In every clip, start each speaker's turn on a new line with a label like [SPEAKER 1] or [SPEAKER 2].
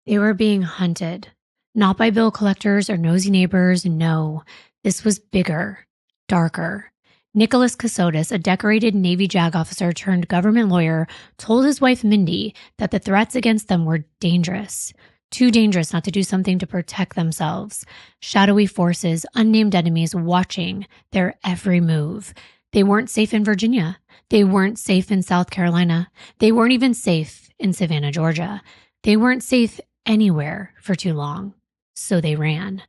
[SPEAKER 1] They were being hunted, not by bill collectors or nosy neighbors. No, this was bigger, darker. Nicholas Cassotis, a decorated Navy JAG officer turned government lawyer, told his wife Mindy that the threats against them were dangerous. Too dangerous not to do something to protect themselves. Shadowy forces, unnamed enemies watching their every move. They weren't safe in Virginia. They weren't safe in South Carolina. They weren't even safe in Savannah, Georgia. They weren't safe anywhere for too long. So they ran.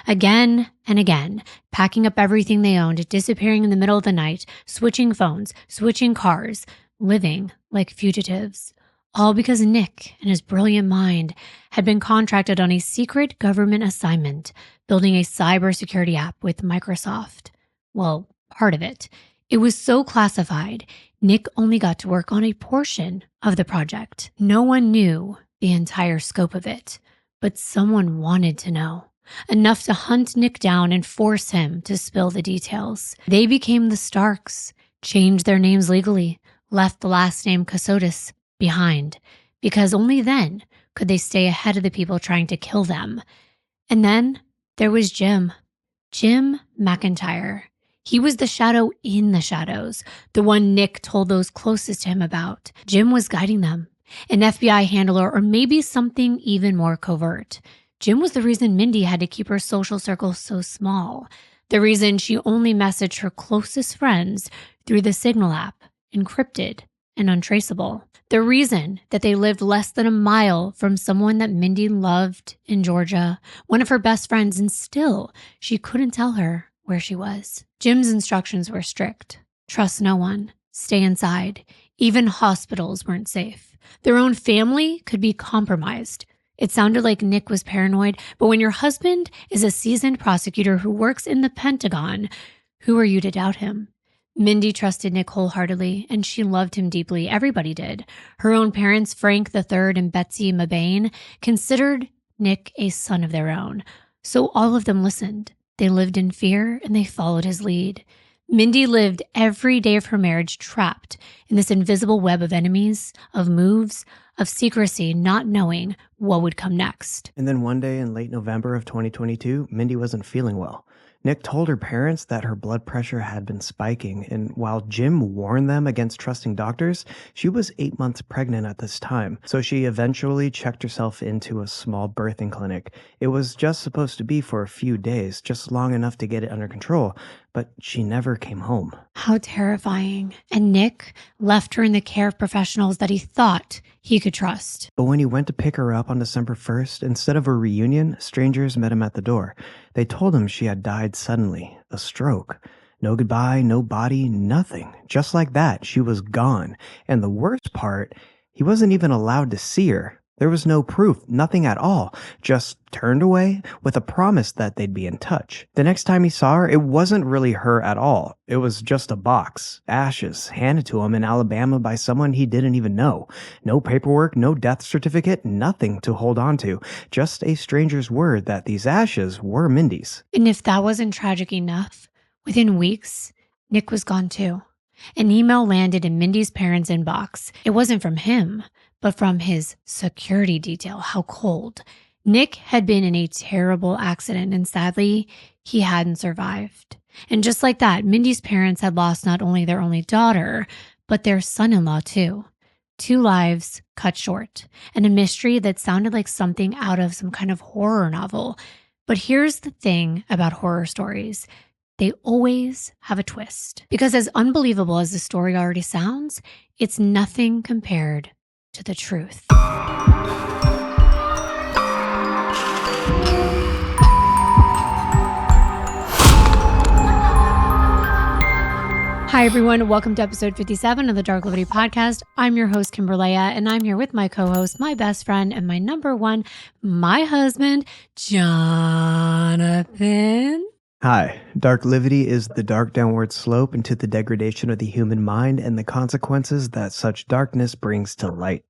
[SPEAKER 1] Again and again, packing up everything they owned, disappearing in the middle of the night, switching phones, switching cars, living like fugitives. All because Nick and his brilliant mind had been contracted on a secret government assignment, building a cybersecurity app with Microsoft. Well, part of it. It was so classified, Nick only got to work on a portion of the project. No one knew the entire scope of it, but someone wanted to know. Enough to hunt Nick down and force him to spill the details. They became the Starks, changed their names legally, left the last name Cassotis behind, because only then could they stay ahead of the people trying to kill them. And then there was Jim McIntyre. He was the shadow in the shadows, the one Nick told those closest to him about. Jim was guiding them, an FBI handler or maybe something even more covert. Jim was the reason Mindy had to keep her social circle so small, the reason she only messaged her closest friends through the Signal app, encrypted and untraceable. The reason that they lived less than a mile from someone that Mindy loved in Georgia, one of her best friends, and still she couldn't tell her where she was. Jim's instructions were strict. Trust no one. Stay inside. Even hospitals weren't safe. Their own family could be compromised. It sounded like Nick was paranoid, but when your husband is a seasoned prosecutor who works in the Pentagon, who are you to doubt him? Mindy trusted Nick wholeheartedly, and she loved him deeply. Everybody did. Her own parents, Frank III and Betsy Mabane, considered Nick a son of their own. So all of them listened. They lived in fear, and they followed his lead. Mindy lived every day of her marriage trapped in this invisible web of enemies, of moves, of secrecy, not knowing what would come next.
[SPEAKER 2] And then one day in late November of 2022, Mindy wasn't feeling well. Nick told her parents that her blood pressure had been spiking, and while Jim warned them against trusting doctors, she was 8 months pregnant at this time, so she eventually checked herself into a small birthing clinic. It was just supposed to be for a few days, just long enough to get it under control, but she never came home.
[SPEAKER 1] How terrifying. And Nick left her in the care of professionals that he thought he could trust.
[SPEAKER 2] But when he went to pick her up on December 1st, instead of a reunion, strangers met him at the door. They told him she had died suddenly, a stroke. No goodbye, no body, nothing. Just like that, she was gone. And the worst part, he wasn't even allowed to see her. There was no proof, nothing at all, just turned away with a promise that they'd be in touch. The next time he saw her, it wasn't really her at all. It was just a box, ashes, handed to him in Alabama by someone he didn't even know. No paperwork, no death certificate, nothing to hold on to. Just a stranger's word that these ashes were Mindy's.
[SPEAKER 1] And if that wasn't tragic enough, within weeks, Nick was gone too. An email landed in Mindy's parents' inbox. It wasn't from him, but from his security detail. How cold. Nick had been in a terrible accident, and sadly, he hadn't survived. And just like that, Mindy's parents had lost not only their only daughter, but their son-in-law too. 2 lives cut short, and a mystery that sounded like something out of some kind of horror novel. But here's the thing about horror stories. They always have a twist. Because as unbelievable as the story already sounds, it's nothing compared to the truth. Hi, everyone. Welcome to episode 57 of the Darklivity podcast. I'm your host, Kimbyrleigha, and I'm here with my co-host, my best friend, and my number one, my husband, Jonathan.
[SPEAKER 2] Hi, Darklivity is the dark downward slope into the degradation of the human mind and the consequences that such darkness brings to light.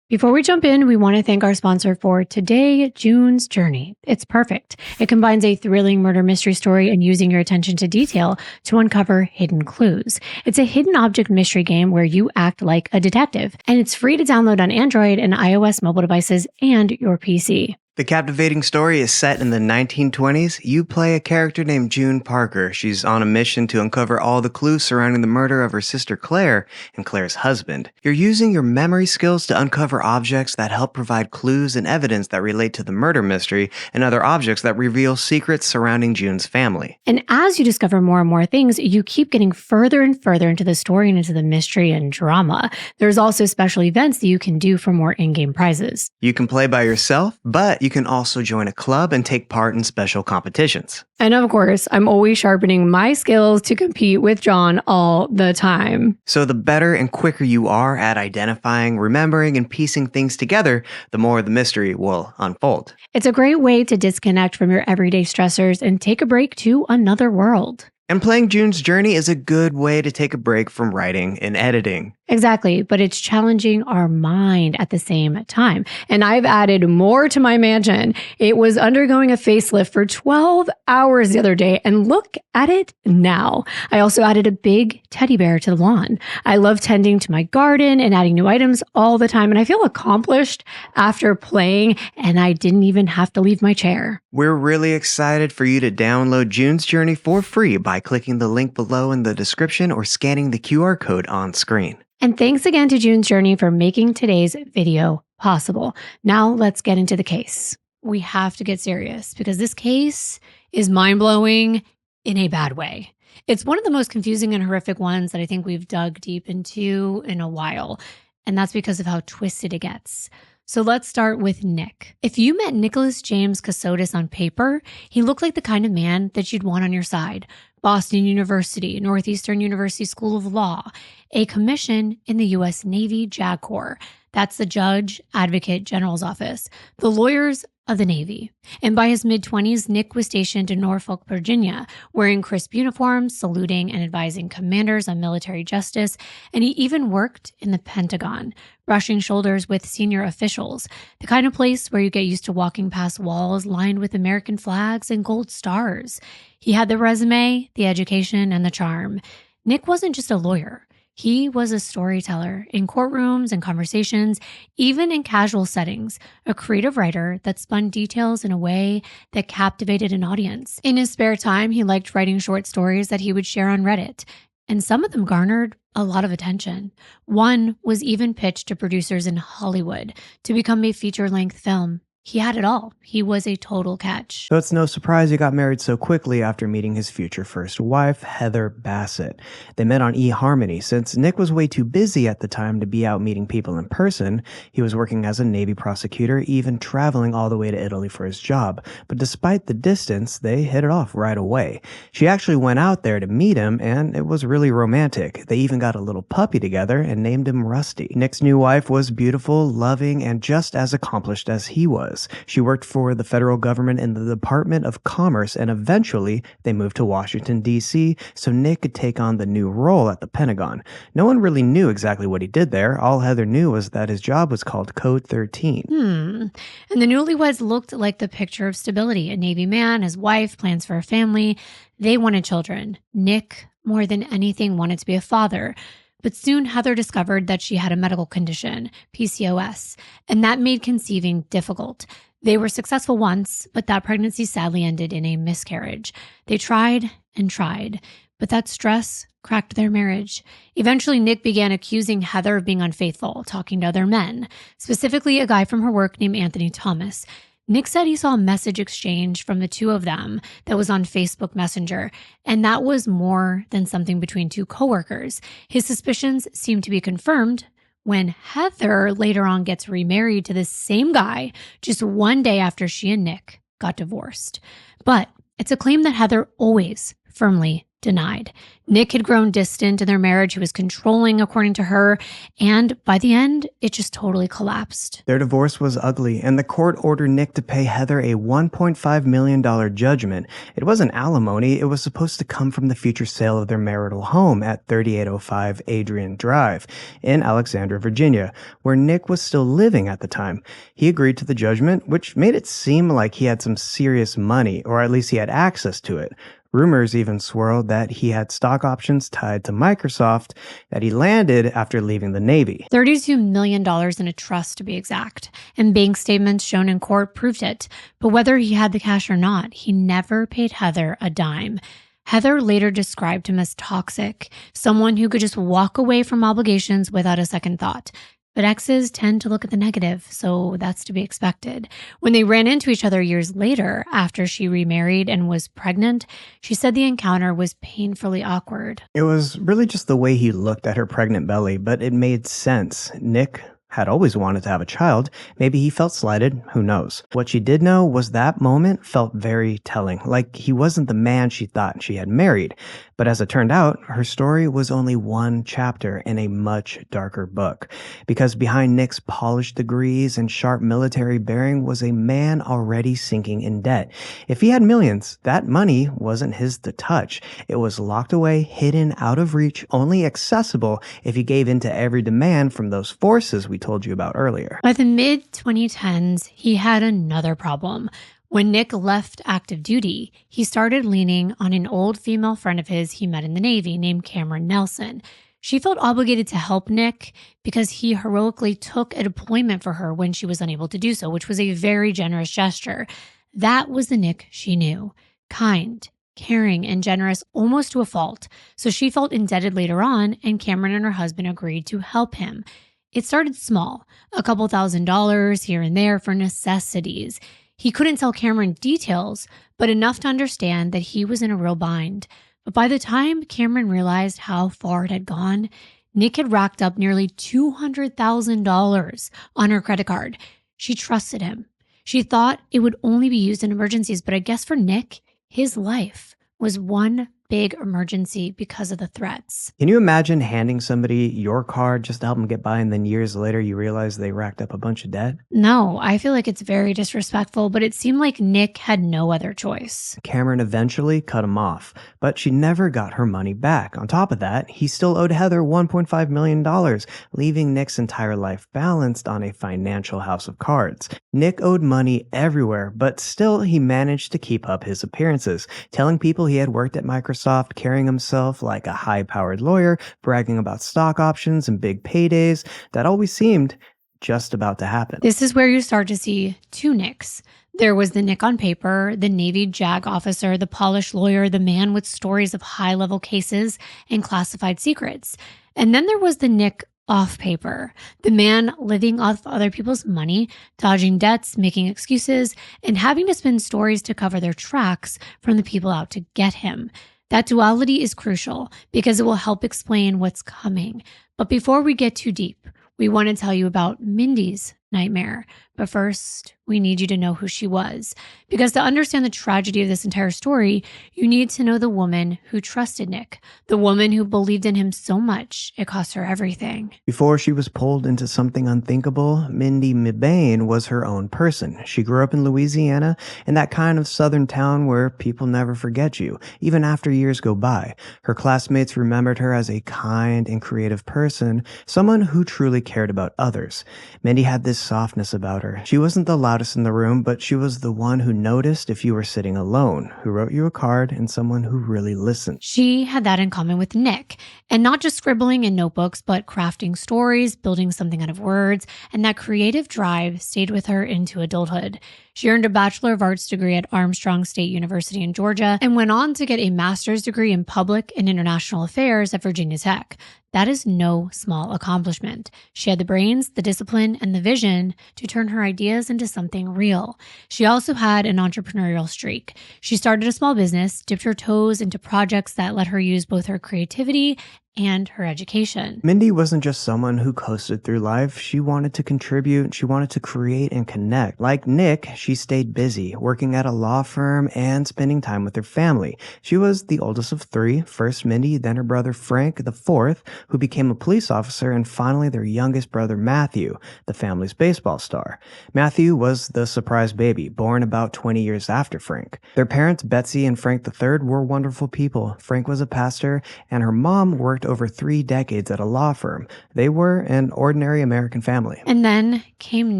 [SPEAKER 1] Before we jump in, we want to thank our sponsor for today, June's Journey. It's perfect. It combines a thrilling murder mystery story and using your attention to detail to uncover hidden clues. It's a hidden object mystery game where you act like a detective, and it's free to download on Android and iOS mobile devices and your PC.
[SPEAKER 2] The captivating story is set in the 1920s. You play a character named June Parker. She's on a mission to uncover all the clues surrounding the murder of her sister Claire and Claire's husband. You're using your memory skills to uncover objects that help provide clues and evidence that relate to the murder mystery and other objects that reveal secrets surrounding June's family.
[SPEAKER 1] And as you discover more and more things, you keep getting further and further into the story and into the mystery and drama. There's also special events that you can do for more in-game prizes.
[SPEAKER 2] You can play by yourself, but you can also join a club and take part in special competitions.
[SPEAKER 1] And of course, I'm always sharpening my skills to compete with Jon all the time.
[SPEAKER 2] So the better and quicker you are at identifying, remembering, and piecing things together, the more the mystery will unfold.
[SPEAKER 1] It's a great way to disconnect from your everyday stressors and take a break to another world.
[SPEAKER 2] And playing June's Journey is a good way to take a break from writing and editing.
[SPEAKER 1] Exactly, but it's challenging our mind at the same time. And I've added more to my mansion. It was undergoing a facelift for 12 hours the other day, and look at it now. I also added a big teddy bear to the lawn. I love tending to my garden and adding new items all the time, and I feel accomplished after playing, and I didn't even have to leave my chair.
[SPEAKER 2] We're really excited for you to download June's Journey for free by clicking the link below in the description or scanning the QR code on screen.
[SPEAKER 1] And thanks again to June's Journey for making today's video possible. Now let's get into the case. We have to get serious because this case is mind-blowing in a bad way. It's one of the most confusing and horrific ones that I think we've dug deep into in a while. And that's because of how twisted it gets. So let's start with Nick. If you met Nicholas James Cassotis on paper, he looked like the kind of man that you'd want on your side. Boston University, Northeastern University School of Law, a commission in the U.S. Navy JAG Corps. That's the Judge Advocate General's office, the lawyers of the Navy. And by his mid-20s, Nick was stationed in Norfolk, Virginia, wearing crisp uniforms, saluting and advising commanders on military justice, and he even worked in the Pentagon, brushing shoulders with senior officials, the kind of place where you get used to walking past walls lined with American flags and gold stars. He had the resume, the education, and the charm. Nick wasn't just a lawyer. He was a storyteller in courtrooms and conversations, even in casual settings, a creative writer that spun details in a way that captivated an audience. In his spare time, he liked writing short stories that he would share on Reddit, and some of them garnered a lot of attention. One was even pitched to producers in Hollywood to become a feature-length film. He had it all. He was a total catch.
[SPEAKER 2] So it's no surprise he got married so quickly after meeting his future first wife, Heather Bassett. They met on eHarmony. Since Nick was way too busy at the time to be out meeting people in person, he was working as a Navy prosecutor, even traveling all the way to Italy for his job. But despite the distance, they hit it off right away. She actually went out there to meet him, and it was really romantic. They even got a little puppy together and named him Rusty. Nick's new wife was beautiful, loving, and just as accomplished as he was. She worked for the federal government in the Department of Commerce, and eventually they moved to Washington, D.C., so Nick could take on the new role at the Pentagon. No one really knew exactly what he did there. All Heather knew was that his job was called Code 13.
[SPEAKER 1] And the newlyweds looked like the picture of stability. A Navy man, his wife, plans for a family. They wanted children. Nick, more than anything, wanted to be a father. But soon Heather discovered that she had a medical condition, PCOS, and that made conceiving difficult. They were successful once, but that pregnancy sadly ended in a miscarriage. They tried and tried, but that stress cracked their marriage. Eventually, Nick began accusing Heather of being unfaithful, talking to other men, specifically a guy from her work named Anthony Thomas. Nick said he saw a message exchange from the two of them that was on Facebook Messenger, and that was more than something between two coworkers. His suspicions seemed to be confirmed when Heather later on gets remarried to this same guy just one day after she and Nick got divorced. But it's a claim that Heather always firmly denied. Nick had grown distant in their marriage. He was controlling, according to her. And by the end, it just totally collapsed.
[SPEAKER 2] Their divorce was ugly, and the court ordered Nick to pay Heather a $1.5 million judgment. It wasn't alimony. It was supposed to come from the future sale of their marital home at 3805 Adrian Drive in Alexandria, Virginia, where Nick was still living at the time. He agreed to the judgment, which made it seem like he had some serious money, or at least he had access to it. Rumors even swirled that he had stock options tied to Microsoft that he landed after leaving the Navy.
[SPEAKER 1] $32 million in a trust, to be exact, and bank statements shown in court proved it. But whether he had the cash or not, he never paid Heather a dime. Heather later described him as toxic, someone who could just walk away from obligations without a second thought. But exes tend to look at the negative, so that's to be expected. When they ran into each other years later, after she remarried and was pregnant, she said the encounter was painfully awkward.
[SPEAKER 2] It was really just the way he looked at her pregnant belly, but it made sense. Nick had always wanted to have a child. Maybe he felt slighted, who knows. What she did know was that moment felt very telling, like he wasn't the man she thought she had married. But as it turned out, her story was only one chapter in a much darker book. Because behind Nick's polished degrees and sharp military bearing was a man already sinking in debt. If he had millions, that money wasn't his to touch. It was locked away, hidden, out of reach, only accessible if he gave in to every demand from those forces we told you about earlier.
[SPEAKER 1] By the mid-2010s, he had another problem. When Nick left active duty, he started leaning on an old female friend of his he met in the Navy named Cameron Nelson. She felt obligated to help Nick because he heroically took a deployment for her when she was unable to do so, which was a very generous gesture. That was the Nick she knew. Kind, caring, and generous almost to a fault. So she felt indebted later on, and Cameron and her husband agreed to help him. It started small, a couple $1,000s here and there for necessities. He couldn't tell Cameron details, but enough to understand that he was in a real bind. But by the time Cameron realized how far it had gone, Nick had racked up nearly $200,000 on her credit card. She trusted him. She thought it would only be used in emergencies, but I guess for Nick, his life was one big emergency because of the threats.
[SPEAKER 2] Can you imagine handing somebody your card just to help them get by, and then years later you realize they racked up a bunch of debt?
[SPEAKER 1] No, I feel like it's very disrespectful, but it seemed like Nick had no other choice.
[SPEAKER 2] Cameron eventually cut him off, but she never got her money back. On top of that, he still owed Heather $1.5 million, leaving Nick's entire life balanced on a financial house of cards. Nick owed money everywhere, but still he managed to keep up his appearances, telling people he had worked at Microsoft, carrying himself like a high-powered lawyer, bragging about stock options and big paydays that always seemed just about to happen.
[SPEAKER 1] This is where you start to see two Nicks. There was the Nick on paper, the Navy JAG officer, the polished lawyer, the man with stories of high-level cases and classified secrets. And then there was the Nick off paper, the man living off other people's money, dodging debts, making excuses, and having to spin stories to cover their tracks from the people out to get him. That duality is crucial because it will help explain what's coming. But before we get too deep, we want to tell you about Mindy's nightmare. But first, we need you to know who she was. Because to understand the tragedy of this entire story, you need to know the woman who trusted Nick, the woman who believed in him so much it cost her everything.
[SPEAKER 2] Before she was pulled into something unthinkable, Mindy Mebane was her own person. She grew up in Louisiana, in that kind of southern town where people never forget you, even after years go by. Her classmates remembered her as a kind and creative person, someone who truly cared about others. Mindy had this softness about her. She wasn't the loudest in the room, but she was the one who noticed if you were sitting alone, who wrote you a card, and someone who really listened.
[SPEAKER 1] She had that in common with Nick, and not just scribbling in notebooks, but crafting stories, building something out of words, and that creative drive stayed with her into adulthood. She earned a Bachelor of Arts degree at Armstrong State University in Georgia and went on to get a master's degree in public and international affairs at Virginia Tech. That is no small accomplishment. She had the brains, the discipline, and the vision to turn her ideas into something real. She also had an entrepreneurial streak. She started a small business, dipped her toes into projects that let her use both her creativity and her education.
[SPEAKER 2] Mindy wasn't just someone who coasted through life. She wanted to contribute, she wanted to create and connect. Like Nick, she stayed busy, working at a law firm and spending time with her family. She was the oldest of three, first Mindy, then her brother Frank, the fourth, who became a police officer, and finally their youngest brother Matthew, the family's baseball star. Matthew was the surprise baby, born about 20 years after Frank. Their parents, Betsy and Frank III, were wonderful people. Frank was a pastor, and her mom worked over 3 decades at a law firm. They were an ordinary American family.
[SPEAKER 1] And then came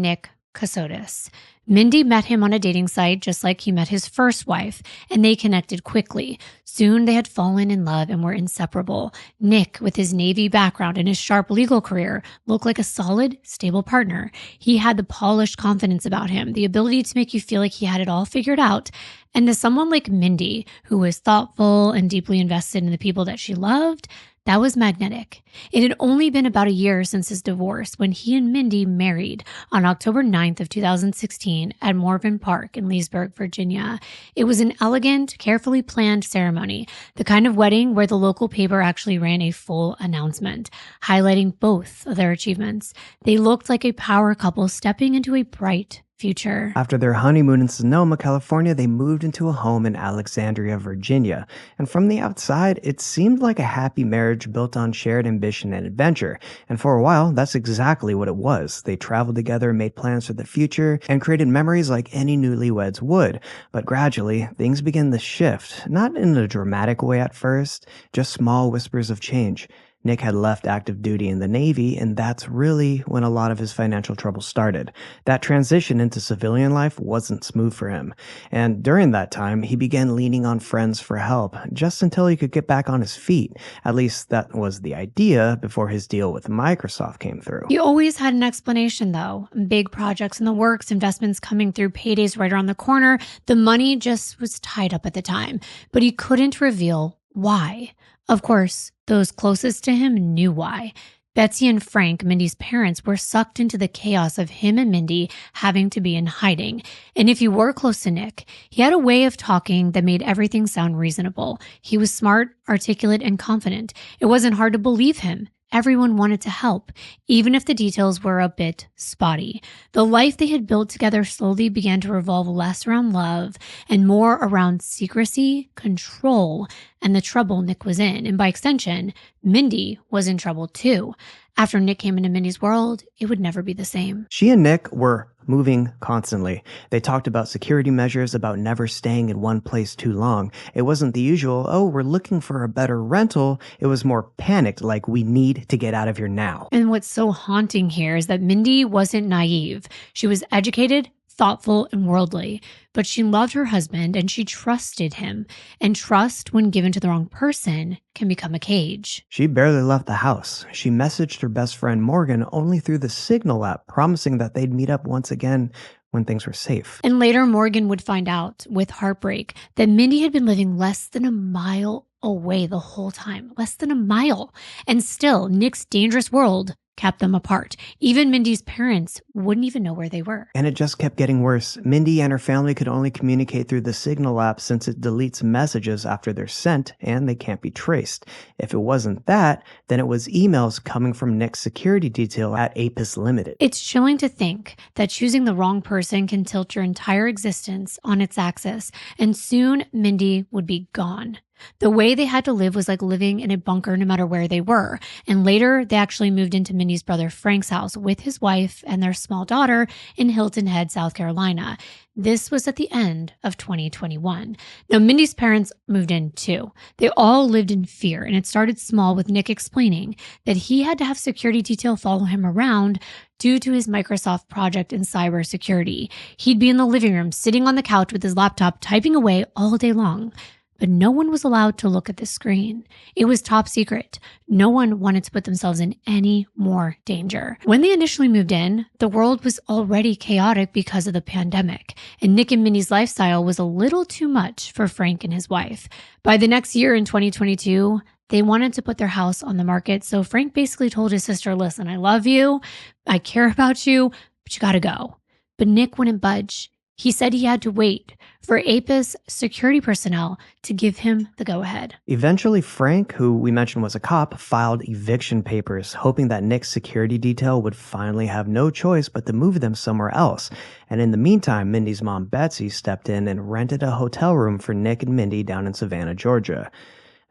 [SPEAKER 1] Nick Casotis. Mindy met him on a dating site just like he met his first wife, and they connected quickly. Soon they had fallen in love and were inseparable. Nick, with his Navy background and his sharp legal career, looked like a solid, stable partner. He had the polished confidence about him, the ability to make you feel like he had it all figured out. And to someone like Mindy, who was thoughtful and deeply invested in the people that she loved, that was magnetic. It had only been about a year since his divorce when he and Mindy married on October 9th of 2016 at Morven Park in Leesburg, Virginia. It was an elegant, carefully planned ceremony, the kind of wedding where the local paper actually ran a full announcement, highlighting both of their achievements. They looked like a power couple stepping into a bright future.
[SPEAKER 2] After their honeymoon in Sonoma, California, they moved into a home in Alexandria, Virginia. And from the outside, it seemed like a happy marriage built on shared ambition and adventure. And for a while, that's exactly what it was. They traveled together, made plans for the future, and created memories like any newlyweds would. But gradually, things began to shift, not in a dramatic way at first, just small whispers of change. Nick had left active duty in the Navy, and that's really when a lot of his financial trouble started. That transition into civilian life wasn't smooth for him. And during that time, he began leaning on friends for help, just until he could get back on his feet. At least that was the idea before his deal with Microsoft came through.
[SPEAKER 1] He always had an explanation, though. Big projects in the works, investments coming through, paydays right around the corner. The money just was tied up at the time, but he couldn't reveal why. Of course, those closest to him knew why. Betsy and Frank, Mindy's parents, were sucked into the chaos of him and Mindy having to be in hiding. And if you were close to Nick, he had a way of talking that made everything sound reasonable. He was smart, articulate, and confident. It wasn't hard to believe him. Everyone wanted to help, even if the details were a bit spotty. The life they had built together slowly began to revolve less around love and more around secrecy, control, and the trouble Nick was in. And by extension, Mindy was in trouble too. After Nick came into Mindy's world, it would never be the same.
[SPEAKER 2] She and Nick were moving constantly. They talked about security measures, about never staying in one place too long. It wasn't the usual, oh, we're looking for a better rental. It was more panicked, like, we need to get out of here now.
[SPEAKER 1] And what's so haunting here is that Mindy wasn't naive. She was educated, thoughtful, and worldly, but she loved her husband and she trusted him. And trust, when given to the wrong person, can become a cage.
[SPEAKER 2] She barely left the house. She messaged her best friend Morgan only through the Signal app, promising that they'd meet up once again when things were safe.
[SPEAKER 1] And later, Morgan would find out, with heartbreak, that Mindy had been living less than a mile away the whole time. Less than a mile. And still, Nick's dangerous world kept them apart. Even Mindy's parents wouldn't even know where they were.
[SPEAKER 2] And it just kept getting worse. Mindy and her family could only communicate through the Signal app since it deletes messages after they're sent and they can't be traced. If it wasn't that, then it was emails coming from Nick's security detail at Apis Limited.
[SPEAKER 1] It's chilling to think that choosing the wrong person can tilt your entire existence on its axis, and soon Mindy would be gone. The way they had to live was like living in a bunker no matter where they were. And later, they actually moved into Mindy's brother Frank's house with his wife and their small daughter in Hilton Head, South Carolina. This was at the end of 2021. Now, Mindy's parents moved in too. They all lived in fear, and it started small with Nick explaining that he had to have security detail follow him around due to his Microsoft project in cybersecurity. He'd be in the living room, sitting on the couch with his laptop, typing away all day long. But no one was allowed to look at the screen. It was top secret. No one wanted to put themselves in any more danger. When they initially moved in, the world was already chaotic because of the pandemic, and Nick and Mindy's lifestyle was a little too much for Frank and his wife. By the next year in 2022, they wanted to put their house on the market, so Frank basically told his sister, listen, I love you, I care about you, but you gotta go. But Nick wouldn't budge. He said he had to wait for APIS security personnel to give him the go-ahead.
[SPEAKER 2] Eventually, Frank, who we mentioned was a cop, filed eviction papers, hoping that Nick's security detail would finally have no choice but to move them somewhere else. And in the meantime, Mindy's mom, Betsy, stepped in and rented a hotel room for Nick and Mindy down in Savannah, Georgia.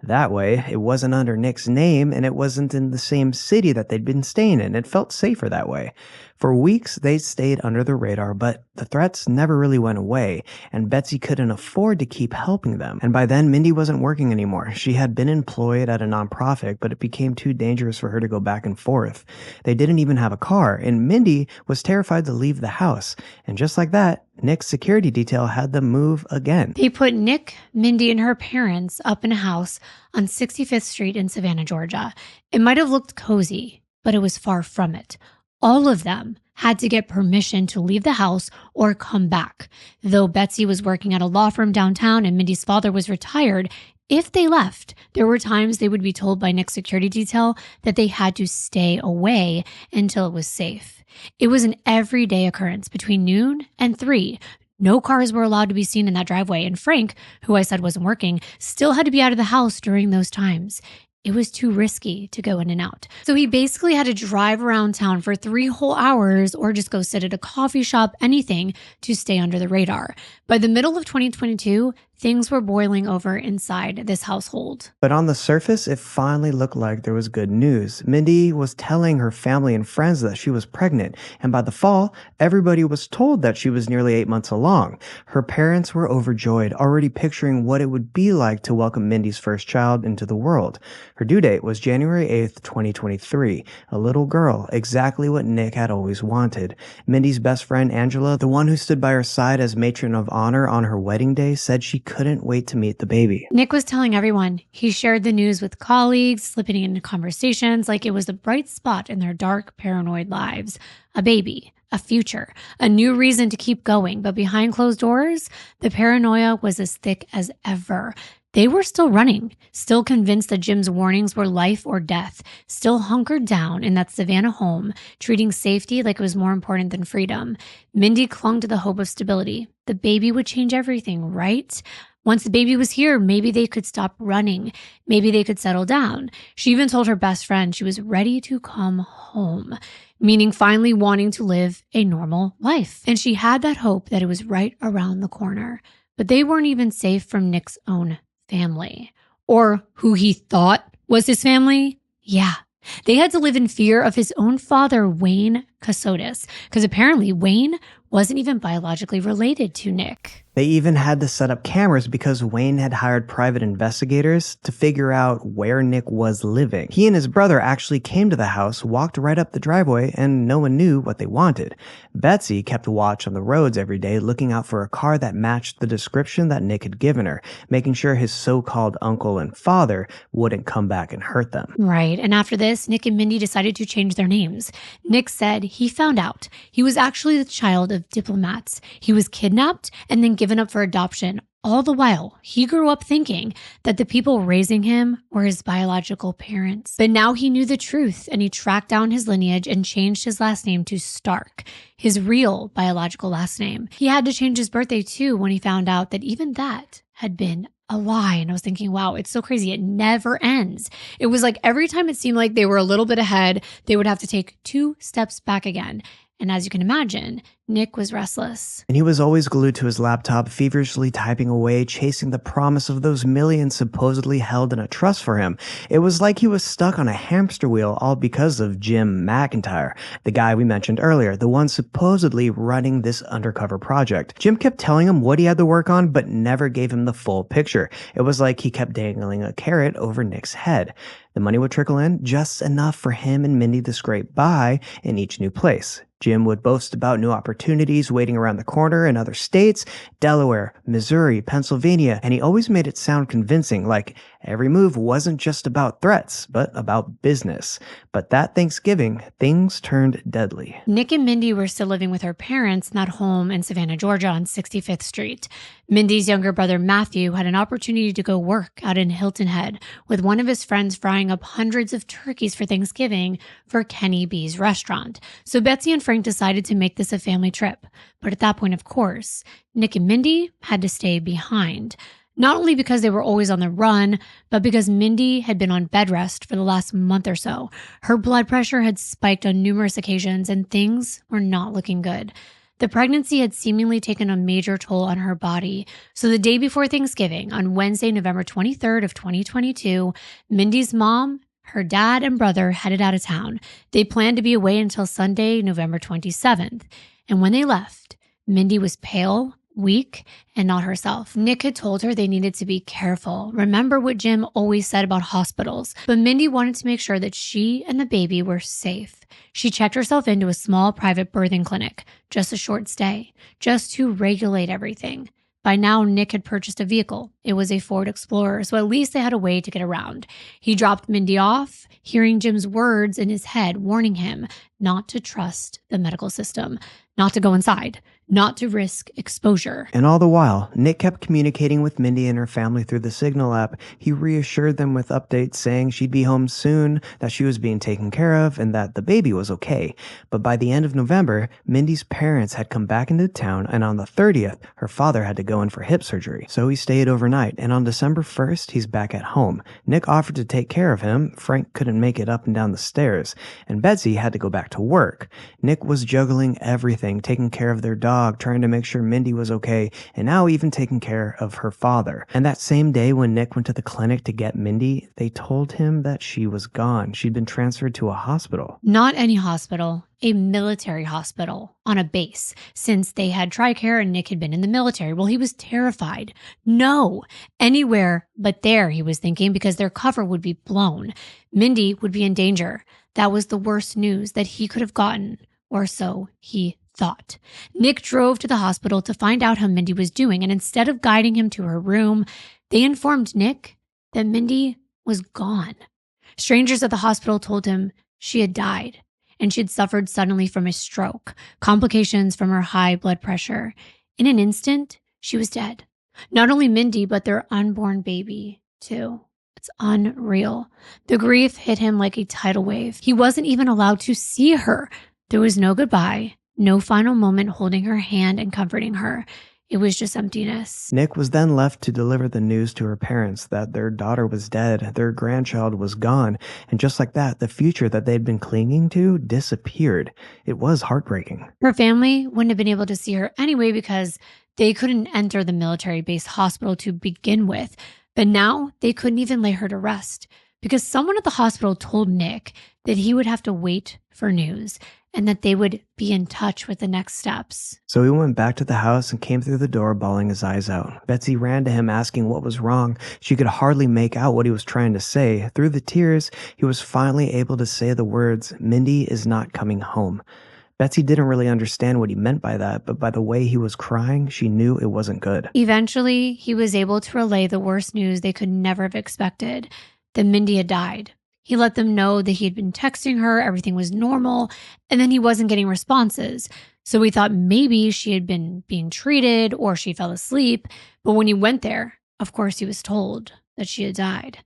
[SPEAKER 2] That way, it wasn't under Nick's name and it wasn't in the same city that they'd been staying in. It felt safer that way. For weeks, they stayed under the radar, but the threats never really went away, and Betsy couldn't afford to keep helping them. And by then, Mindy wasn't working anymore. She had been employed at a nonprofit, but it became too dangerous for her to go back and forth. They didn't even have a car, and Mindy was terrified to leave the house. And just like that, Nick's security detail had them move again.
[SPEAKER 1] They put Nick, Mindy, and her parents up in a house on 65th Street in Savannah, Georgia. It might have looked cozy, but it was far from it. All of them had to get permission to leave the house or come back. Though Betsy was working at a law firm downtown and Mindy's father was retired, if they left, there were times they would be told by Nick's security detail that they had to stay away until it was safe. It was an everyday occurrence between noon and 3. No cars were allowed to be seen in that driveway, and Frank, who I said wasn't working, still had to be out of the house during those times. It was too risky to go in and out. So he basically had to drive around town for 3 whole hours or just go sit at a coffee shop, anything to stay under the radar. By the middle of 2022, things were boiling over inside this household.
[SPEAKER 2] But on the surface, it finally looked like there was good news. Mindy was telling her family and friends that she was pregnant, and by the fall, everybody was told that she was nearly 8 months along. Her parents were overjoyed, already picturing what it would be like to welcome Mindy's first child into the world. Her due date was January 8th, 2023. A little girl, exactly what Nick had always wanted. Mindy's best friend, Angela, the one who stood by her side as matron of honor on her wedding day, said she couldn't wait to meet the baby.
[SPEAKER 1] Nick was telling everyone. He shared the news with colleagues, slipping into conversations like it was a bright spot in their dark, paranoid lives. A baby, a future, a new reason to keep going. But behind closed doors, the paranoia was as thick as ever. They were still running, still convinced that Jim's warnings were life or death, still hunkered down in that Savannah home, treating safety like it was more important than freedom. Mindy clung to the hope of stability. The baby would change everything, right? Once the baby was here, maybe they could stop running. Maybe they could settle down. She even told her best friend she was ready to come home, meaning finally wanting to live a normal life. And she had that hope that it was right around the corner. But they weren't even safe from Nick's own family, or who he thought was his family. Yeah, they had to live in fear of his own father, Wayne Casotis, because apparently Wayne wasn't even biologically related to Nick.
[SPEAKER 2] They even had to set up cameras because Wayne had hired private investigators to figure out where Nick was living. He and his brother actually came to the house, walked right up the driveway, and no one knew what they wanted. Betsy kept watch on the roads every day, looking out for a car that matched the description that Nick had given her, making sure his so-called uncle and father wouldn't come back and hurt them.
[SPEAKER 1] Right, and after this, Nick and Mindy decided to change their names. Nick said he found out he was actually the child of diplomats. He was kidnapped and then given up for adoption. All the while, he grew up thinking that the people raising him were his biological parents. But now he knew the truth, and he tracked down his lineage and changed his last name to Stark, his real biological last name. He had to change his birthday too when he found out that even that had been a lie. And I was thinking, wow, it's so crazy. It never ends. It was like every time it seemed like they were a little bit ahead, they would have to take 2 steps back again. And as you can imagine, Nick was restless.
[SPEAKER 2] And he was always glued to his laptop, feverishly typing away, chasing the promise of those millions supposedly held in a trust for him. It was like he was stuck on a hamster wheel, all because of Jim McIntyre, the guy we mentioned earlier, the one supposedly running this undercover project. Jim kept telling him what he had to work on, but never gave him the full picture. It was like he kept dangling a carrot over Nick's head. The money would trickle in, just enough for him and Mindy to scrape by in each new place. Jim would boast about new opportunities waiting around the corner in other states, Delaware, Missouri, Pennsylvania, and he always made it sound convincing, like Every move wasn't just about threats, but about business. But that Thanksgiving, things turned deadly.
[SPEAKER 1] Nick and Mindy were still living with her parents in that home in Savannah, Georgia on 65th Street. Mindy's younger brother Matthew had an opportunity to go work out in Hilton Head with one of his friends frying up hundreds of turkeys for Thanksgiving for Kenny B's restaurant. So Betsy and Frank decided to make this a family trip. But at that point, of course, Nick and Mindy had to stay behind. Not only because they were always on the run, but because Mindy had been on bed rest for the last month or so. Her blood pressure had spiked on numerous occasions and things were not looking good. The pregnancy had seemingly taken a major toll on her body. So the day before Thanksgiving, on Wednesday, November 23rd of 2022, Mindy's mom, her dad, and brother headed out of town. They planned to be away until Sunday, November 27th. And when they left, Mindy was pale, weak, and not herself. Nick had told her they needed to be careful. Remember what Jim always said about hospitals. But Mindy wanted to make sure that she and the baby were safe. She checked herself into a small private birthing clinic, just a short stay, just to regulate everything. By now, Nick had purchased a vehicle. It was a Ford Explorer, so at least they had a way to get around. He dropped Mindy off, hearing Jim's words in his head warning him not to trust the medical system, not to go inside, not to risk exposure.
[SPEAKER 2] And all the while, Nick kept communicating with Mindy and her family through the Signal app. He reassured them with updates saying she'd be home soon, that she was being taken care of, and that the baby was okay. But by the end of November, Mindy's parents had come back into town, and on the 30th, her father had to go in for hip surgery. So he stayed overnight, and on December 1st, he's back at home. Nick offered to take care of him. Frank couldn't make it up and down the stairs, and Betsy had to go back to work. Nick was juggling everything, taking care of their dog, trying to make sure Mindy was okay, and now even taking care of her father. And that same day when Nick went to the clinic to get Mindy, they told him that she was gone. She'd been transferred to a hospital.
[SPEAKER 1] Not any hospital, a military hospital on a base, since they had TRICARE and Nick had been in the military. Well, he was terrified. No, anywhere but there, he was thinking, because their cover would be blown. Mindy would be in danger. That was the worst news that he could have gotten, or so he thought. Nick drove to the hospital to find out how Mindy was doing, and instead of guiding him to her room, they informed Nick that Mindy was gone. Strangers at the hospital told him she had died, and she had suffered suddenly from a stroke, complications from her high blood pressure. In an instant, she was dead. Not only Mindy, but their unborn baby, too. It's unreal. The grief hit him like a tidal wave. He wasn't even allowed to see her. There was no goodbye. No final moment holding her hand and comforting her. It was just emptiness.
[SPEAKER 2] Nick was then left to deliver the news to her parents that their daughter was dead, their grandchild was gone, and just like that, the future that they'd been clinging to disappeared. It was heartbreaking.
[SPEAKER 1] Her family wouldn't have been able to see her anyway because they couldn't enter the military-based hospital to begin with. But now they couldn't even lay her to rest because someone at the hospital told Nick that he would have to wait for news and that they would be in touch with the next steps.
[SPEAKER 2] So he went back to the house and came through the door bawling his eyes out. Betsy ran to him asking what was wrong. She could hardly make out what he was trying to say. Through the tears, he was finally able to say the words, "Mindy is not coming home." Betsy didn't really understand what he meant by that, but by the way he was crying, she knew it wasn't good.
[SPEAKER 1] Eventually, he was able to relay the worst news they could never have expected, that Mindy had died. He let them know that he had been texting her, everything was normal, and then he wasn't getting responses. So we thought maybe she had been being treated or she fell asleep. But when he went there, of course, he was told that she had died.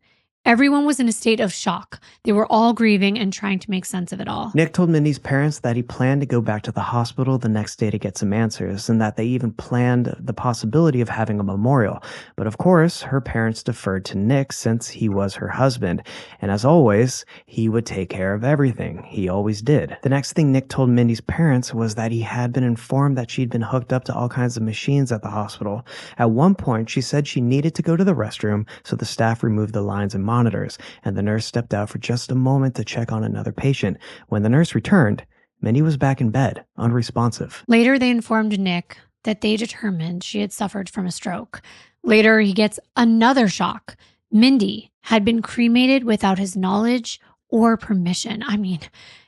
[SPEAKER 1] Everyone was in a state of shock. They were all grieving and trying to make sense of it all.
[SPEAKER 2] Nick told Mindy's parents that he planned to go back to the hospital the next day to get some answers, and that they even planned the possibility of having a memorial. But of course, her parents deferred to Nick since he was her husband. And as always, he would take care of everything. He always did. The next thing Nick told Mindy's parents was that he had been informed that she'd been hooked up to all kinds of machines at the hospital. At one point, she said she needed to go to the restroom, so the staff removed the lines and monitors, and the nurse stepped out for just a moment to check on another patient. When the nurse returned, Mindy was back in bed, unresponsive.
[SPEAKER 1] Later, they informed Nick that they determined she had suffered from a stroke. Later, he gets another shock. Mindy had been cremated without his knowledge or permission. I mean,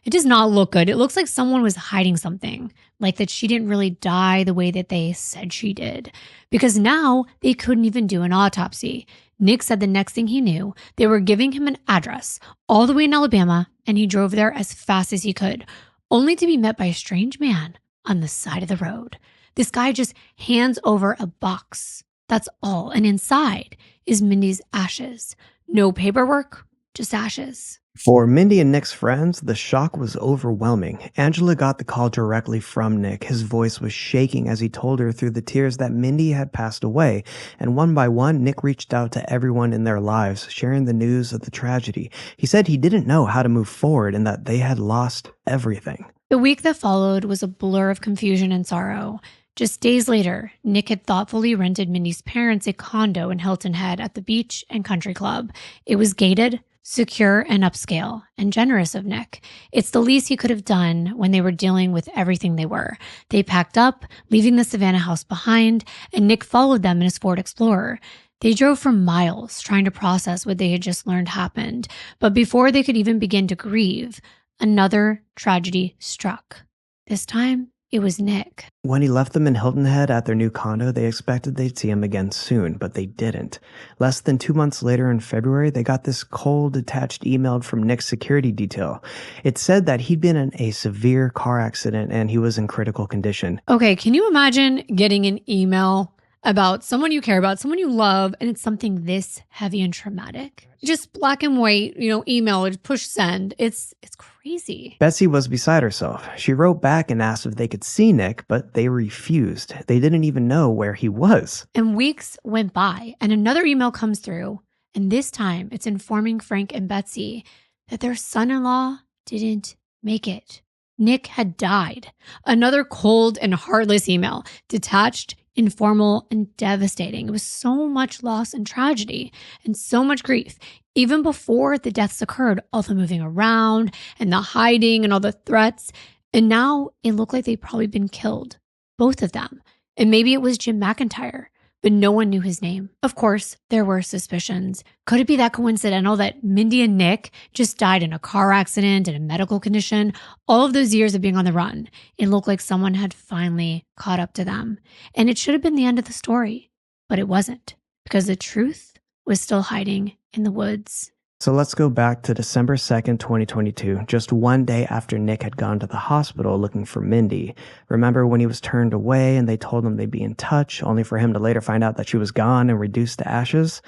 [SPEAKER 1] it does not look good. It looks like someone was hiding something, like that she didn't really die the way that they said she did. Because now they couldn't even do an autopsy. Nick said the next thing he knew, they were giving him an address all the way in Alabama, and he drove there as fast as he could, only to be met by a strange man on the side of the road. This guy just hands over a box. That's all. And inside is Mindy's ashes. No paperwork, just ashes.
[SPEAKER 2] For Mindy and Nick's friends, the shock was overwhelming. Angela got the call directly from Nick. His voice was shaking as he told her through the tears that Mindy had passed away. And one by one, Nick reached out to everyone in their lives, sharing the news of the tragedy. He said he didn't know how to move forward and that they had lost everything.
[SPEAKER 1] The week that followed was a blur of confusion and sorrow. Just days later, Nick had thoughtfully rented Mindy's parents a condo in Hilton Head at the beach and country club. It was gated, secure, and upscale, and generous of Nick. It's the least he could have done when they were dealing with everything they were. They packed up, leaving the Savannah house behind, and Nick followed them in his Ford Explorer. They drove for miles, trying to process what they had just learned happened. But before they could even begin to grieve, another tragedy struck. This time, it was Nick.
[SPEAKER 2] When he left them in Hilton Head at their new condo, they expected they'd see him again soon, but they didn't. Less than 2 months later in February, they got this cold, attached email from Nick's security detail. It said that he'd been in a severe car accident and he was in critical condition.
[SPEAKER 1] Okay, can you imagine getting an email about someone you care about, someone you love, and it's something this heavy and traumatic? Just black and white, email, push send. It's crazy.
[SPEAKER 2] Betsy was beside herself. She wrote back and asked if they could see Nick, but they refused. They didn't even know where he was.
[SPEAKER 1] And weeks went by, and another email comes through, and this time it's informing Frank and Betsy that their son-in-law didn't make it. Nick had died. Another cold and heartless email, detached, informal, and devastating. It was so much loss and tragedy and so much grief. Even before the deaths occurred, all the moving around and the hiding and all the threats. And now it looked like they'd probably been killed, both of them. And maybe it was Jim McIntyre, but no one knew his name. Of course, there were suspicions. Could it be that coincidental that Mindy and Nick just died in a car accident and a medical condition? All of those years of being on the run, it looked like someone had finally caught up to them. And it should have been the end of the story, but it wasn't, because the truth was still hiding in the woods.
[SPEAKER 2] So let's go back to December 2nd, 2022, just one day after Nick had gone to the hospital looking for Mindy. Remember when he was turned away and they told him they'd be in touch, only for him to later find out that she was gone and reduced to ashes?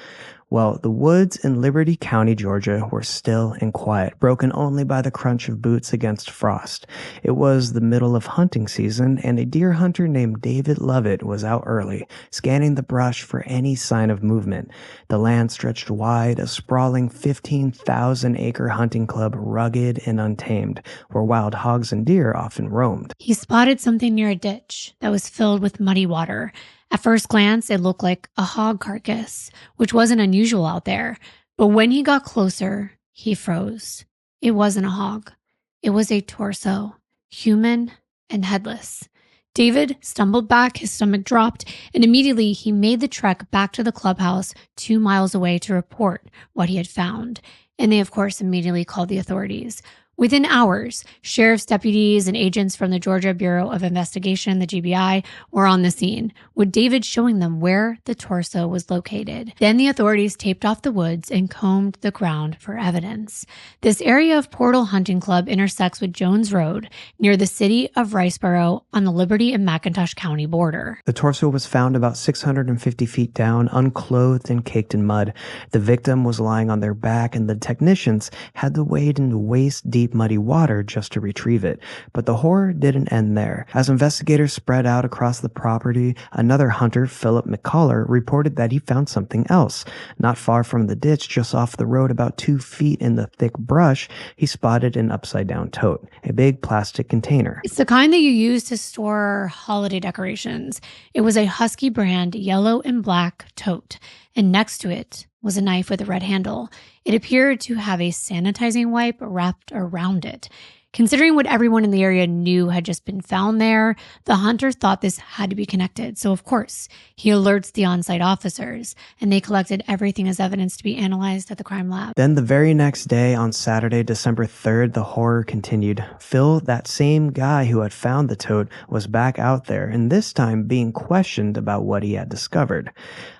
[SPEAKER 2] Well, the woods in Liberty County, Georgia were still and quiet, broken only by the crunch of boots against frost. It was the middle of hunting season, and a deer hunter named David Lovett was out early, scanning the brush for any sign of movement. The land stretched wide, a sprawling 15,000-acre hunting club, rugged and untamed, where wild hogs and deer often roamed.
[SPEAKER 1] He spotted something near a ditch that was filled with muddy water. At first glance, it looked like a hog carcass, which wasn't unusual out there. But when he got closer, he froze. It wasn't a hog. It was a torso, human and headless. David stumbled back, his stomach dropped, and immediately he made the trek back to the clubhouse 2 miles away to report what he had found. And they, of course, immediately called the authorities. Within hours, sheriff's deputies and agents from the Georgia Bureau of Investigation, the GBI, were on the scene, with David showing them where the torso was located. Then the authorities taped off the woods and combed the ground for evidence. This area of Portal Hunting Club intersects with Jones Road near the city of Riceboro on the Liberty and McIntosh County border.
[SPEAKER 2] The torso was found about 650 feet down, unclothed and caked in mud. The victim was lying on their back, and the technicians had to wade into waist-deep muddy water just to retrieve it. But the horror didn't end there. As investigators spread out across the property, another hunter, Philip McCullough, reported that he found something else. Not far from the ditch, just off the road about 2 feet in the thick brush, he spotted an upside-down tote, a big plastic container.
[SPEAKER 1] It's the kind that you use to store holiday decorations. It was a Husky brand yellow and black tote, and next to it was a knife with a red handle. It appeared to have a sanitizing wipe wrapped around it. Considering what everyone in the area knew had just been found there, the hunter thought this had to be connected. So, of course, he alerts the on-site officers, and they collected everything as evidence to be analyzed at the crime lab.
[SPEAKER 2] Then the very next day, on Saturday, December 3rd, the horror continued. Phil, that same guy who had found the tote, was back out there, and this time being questioned about what he had discovered.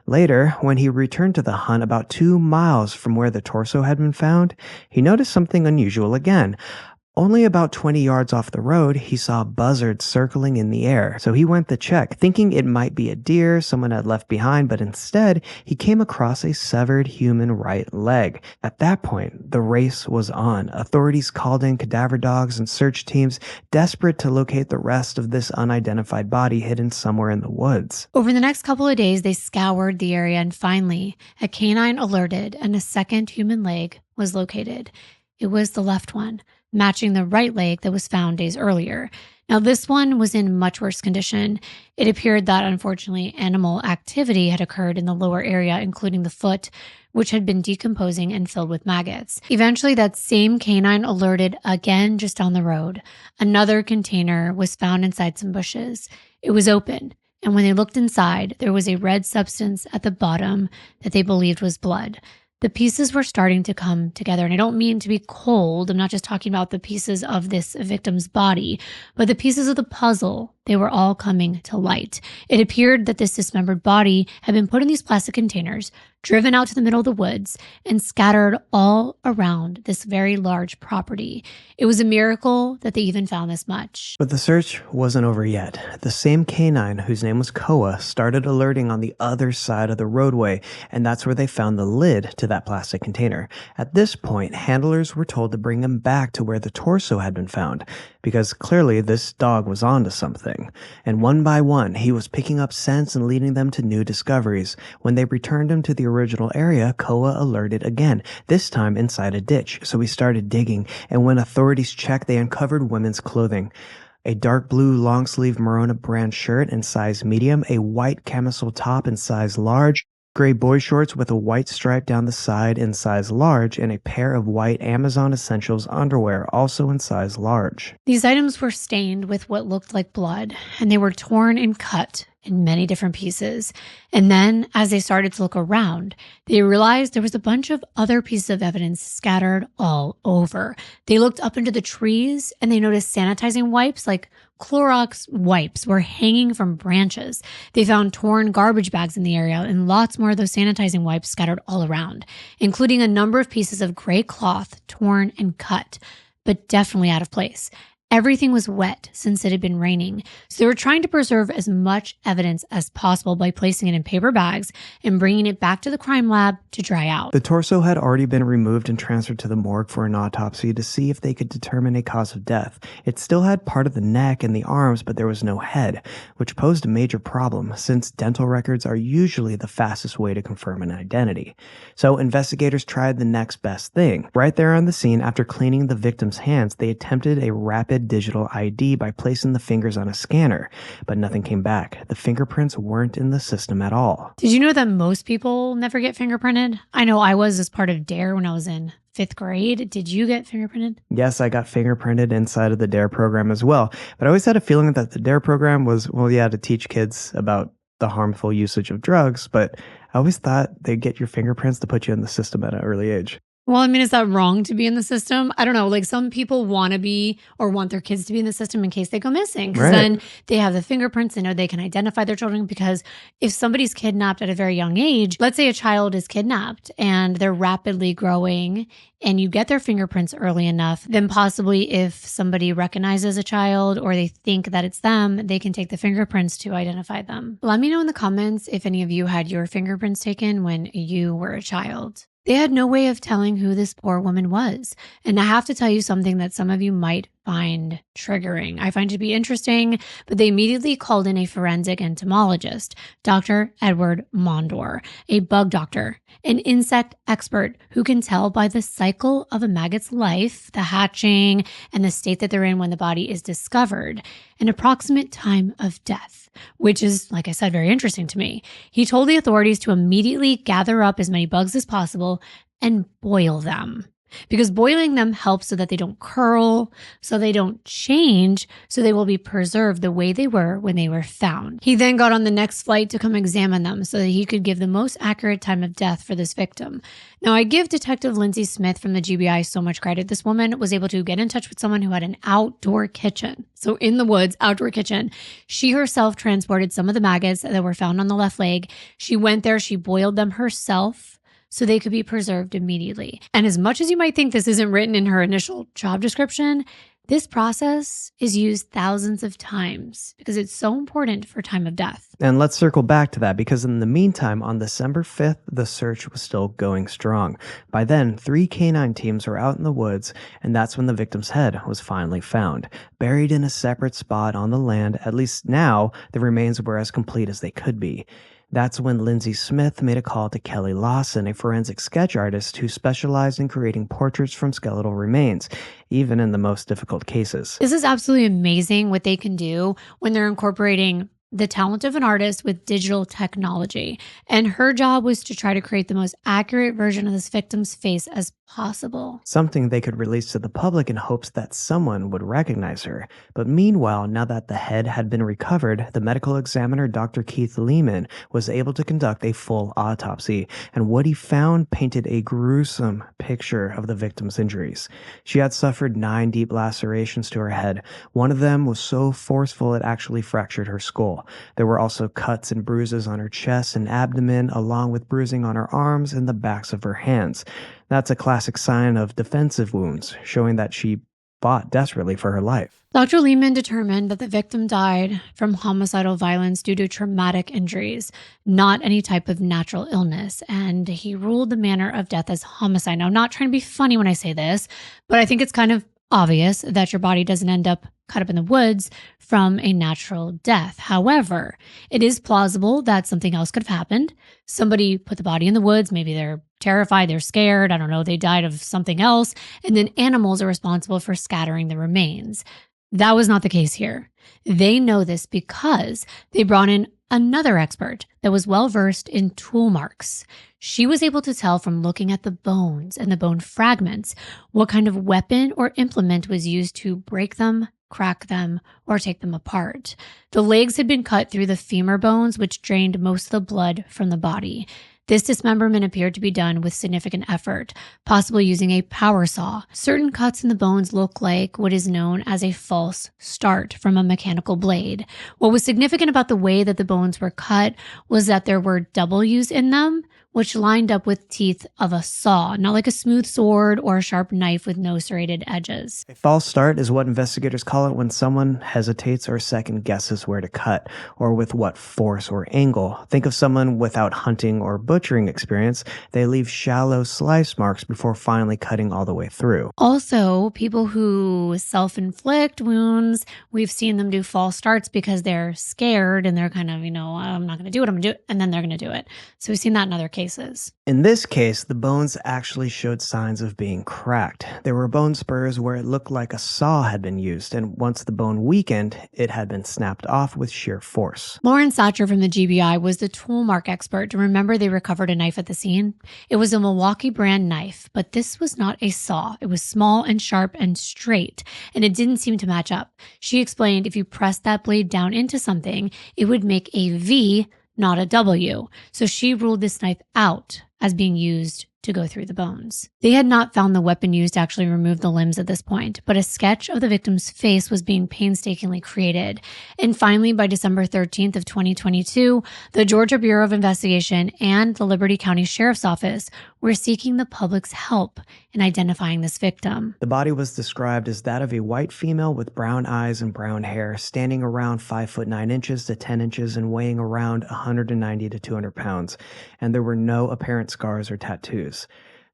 [SPEAKER 2] Later, when he returned to the hunt about 2 miles from where the torso had been found, he noticed something unusual again. Only about 20 yards off the road, he saw a buzzard circling in the air, so he went to check, thinking it might be a deer someone had left behind, but instead, he came across a severed human right leg. At that point, the race was on. Authorities called in cadaver dogs and search teams, desperate to locate the rest of this unidentified body hidden somewhere in the woods.
[SPEAKER 1] Over the next couple of days, they scoured the area, and finally, a canine alerted and a second human leg was located. It was the left one, matching the right leg that was found days earlier. Now, this one was in much worse condition. It appeared that, unfortunately, animal activity had occurred in the lower area, including the foot, which had been decomposing and filled with maggots. Eventually, that same canine alerted again just down the road. Another container was found inside some bushes. It was open, and when they looked inside, there was a red substance at the bottom that they believed was blood. The pieces were starting to come together, and I don't mean to be cold. I'm not just talking about the pieces of this victim's body, but the pieces of the puzzle. They were all coming to light. It appeared that this dismembered body had been put in these plastic containers, driven out to the middle of the woods, and scattered all around this very large property. It was a miracle that they even found this much.
[SPEAKER 2] But the search wasn't over yet. The same canine, whose name was Koa, started alerting on the other side of the roadway, and that's where they found the lid to that plastic container. At this point, handlers were told to bring him back to where the torso had been found, because clearly this dog was onto something. And one by one, he was picking up scents and leading them to new discoveries. When they returned him to the original area, Koa alerted again, this time inside a ditch. So he started digging, and when authorities checked, they uncovered women's clothing. A dark blue long-sleeve Merona brand shirt in size medium, a white camisole top in size large, gray boy shorts with a white stripe down the side in size large, and a pair of white Amazon Essentials underwear also in size large.
[SPEAKER 1] These items were stained with what looked like blood, and they were torn and cut in many different pieces. And then, as they started to look around, they realized there was a bunch of other pieces of evidence scattered all over. They looked up into the trees, and they noticed sanitizing wipes like Clorox wipes were hanging from branches. They found torn garbage bags in the area and lots more of those sanitizing wipes scattered all around, including a number of pieces of gray cloth torn and cut, but definitely out of place. Everything was wet since it had been raining, so they were trying to preserve as much evidence as possible by placing it in paper bags and bringing it back to the crime lab to dry out.
[SPEAKER 2] The torso had already been removed and transferred to the morgue for an autopsy to see if they could determine a cause of death. It still had part of the neck and the arms, but there was no head, which posed a major problem since dental records are usually the fastest way to confirm an identity. So investigators tried the next best thing. Right there on the scene, after cleaning the victim's hands, they attempted a rapid digital ID by placing the fingers on a scanner, but nothing came back. The fingerprints weren't in the system at all.
[SPEAKER 1] Did you know that most people never get fingerprinted? I know I was as part of DARE when I was in 5th grade. Did you get fingerprinted?
[SPEAKER 2] Yes, I got fingerprinted inside of the DARE program as well, but I always had a feeling that the DARE program was, well, yeah, to teach kids about the harmful usage of drugs, but I always thought they'd get your fingerprints to put you in the system at an early age.
[SPEAKER 1] Well, I mean, is that wrong to be in the system? I don't know. Like some people want to be or want their kids to be in the system in case they go missing. Because then they have the fingerprints. They know they can identify their children. Because if somebody's kidnapped at a very young age, let's say a child is kidnapped and they're rapidly growing and you get their fingerprints early enough, then possibly if somebody recognizes a child or they think that it's them, they can take the fingerprints to identify them. Let me know in the comments if any of you had your fingerprints taken when you were a child. They had no way of telling who this poor woman was. And I have to tell you something that some of you might find triggering. I find it to be interesting, but they immediately called in a forensic entomologist, Dr. Edward Mondor, a bug doctor, an insect expert who can tell by the cycle of a maggot's life, the hatching, and the state that they're in when the body is discovered, an approximate time of death, which is, like I said, very interesting to me. He told the authorities to immediately gather up as many bugs as possible and boil them. because boiling them helps so that they don't curl, so they don't change, so they will be preserved the way they were when they were found. He then got on the next flight to come examine them so that he could give the most accurate time of death for this victim. Now, I give Detective Lindsay Smith from the GBI so much credit. This woman was able to get in touch with someone who had an outdoor kitchen. So in the woods, outdoor kitchen. She herself transported some of the maggots that were found on the left leg. She went there, she boiled them herself so they could be preserved immediately. And as much as you might think this isn't written in her initial job description, this process is used thousands of times because it's so important for time of death.
[SPEAKER 2] And let's circle back to that because in the meantime, on December 5th, the search was still going strong. By then, 3 canine teams were out in the woods, and that's when the victim's head was finally found. Buried in a separate spot on the land, at least now, the remains were as complete as they could be. That's when Lindsay Smith made a call to Kelly Lawson, a forensic sketch artist who specialized in creating portraits from skeletal remains, even in the most difficult cases.
[SPEAKER 1] This is absolutely amazing what they can do when they're incorporating the talent of an artist with digital technology. And her job was to try to create the most accurate version of this victim's face as possible.
[SPEAKER 2] Something they could release to the public in hopes that someone would recognize her. But meanwhile, now that the head had been recovered, the medical examiner Dr. Keith Lehman was able to conduct a full autopsy, and what he found painted a gruesome picture of the victim's injuries. She had suffered 9 deep lacerations to her head. One of them was so forceful it actually fractured her skull. There were also cuts and bruises on her chest and abdomen, along with bruising on her arms and the backs of her hands. That's a classic sign of defensive wounds, showing that she fought desperately for her life.
[SPEAKER 1] Dr. Lehman determined that the victim died from homicidal violence due to traumatic injuries, not any type of natural illness, and he ruled the manner of death as homicide. Now, I'm not trying to be funny when I say this, but I think it's kind of obvious that your body doesn't end up cut up in the woods from a natural death. However, it is plausible that something else could have happened. Somebody put the body in the woods. Maybe they're terrified, they're scared. I don't know. They died of something else. And then animals are responsible for scattering the remains. That was not the case here. They know this because they brought in another expert that was well-versed in tool marks. She was able to tell from looking at the bones and the bone fragments what kind of weapon or implement was used to break them, crack them, or take them apart. The legs had been cut through the femur bones, which drained most of the blood from the body. This dismemberment appeared to be done with significant effort, possibly using a power saw. Certain cuts in the bones look like what is known as a false start from a mechanical blade. What was significant about the way that the bones were cut was that there were W's in them, which lined up with teeth of a saw, not like a smooth sword or a sharp knife with no serrated edges.
[SPEAKER 2] A false start is what investigators call it when someone hesitates or second guesses where to cut, or with what force or angle. Think of someone without hunting or butchering experience. They leave shallow slice marks before finally cutting all the way through.
[SPEAKER 1] Also, people who self-inflict wounds, we've seen them do false starts because they're scared and they're kind of, I'm not going to do it, I'm going to do it, and then they're going to do it. So we've seen that in other cases.
[SPEAKER 2] In this case, the bones actually showed signs of being cracked. There were bone spurs where it looked like a saw had been used, and once the bone weakened, it had been snapped off with sheer force.
[SPEAKER 1] Lauren Satcher from the GBI was the tool mark expert. Remember, they recovered a knife at the scene? It was a Milwaukee brand knife, but this was not a saw. It was small and sharp and straight, and it didn't seem to match up. She explained if you pressed that blade down into something, it would make a V, not a W. So she ruled this knife out as being used to go through the bones. They had not found the weapon used to actually remove the limbs at this point, but a sketch of the victim's face was being painstakingly created. And finally, by December 13th of 2022, the Georgia Bureau of Investigation and the Liberty County Sheriff's Office were seeking the public's help in identifying this victim.
[SPEAKER 2] The body was described as that of a white female with brown eyes and brown hair, standing around 5 foot 9 inches to 10 inches and weighing around 190 to 200 pounds, and there were no apparent scars or tattoos.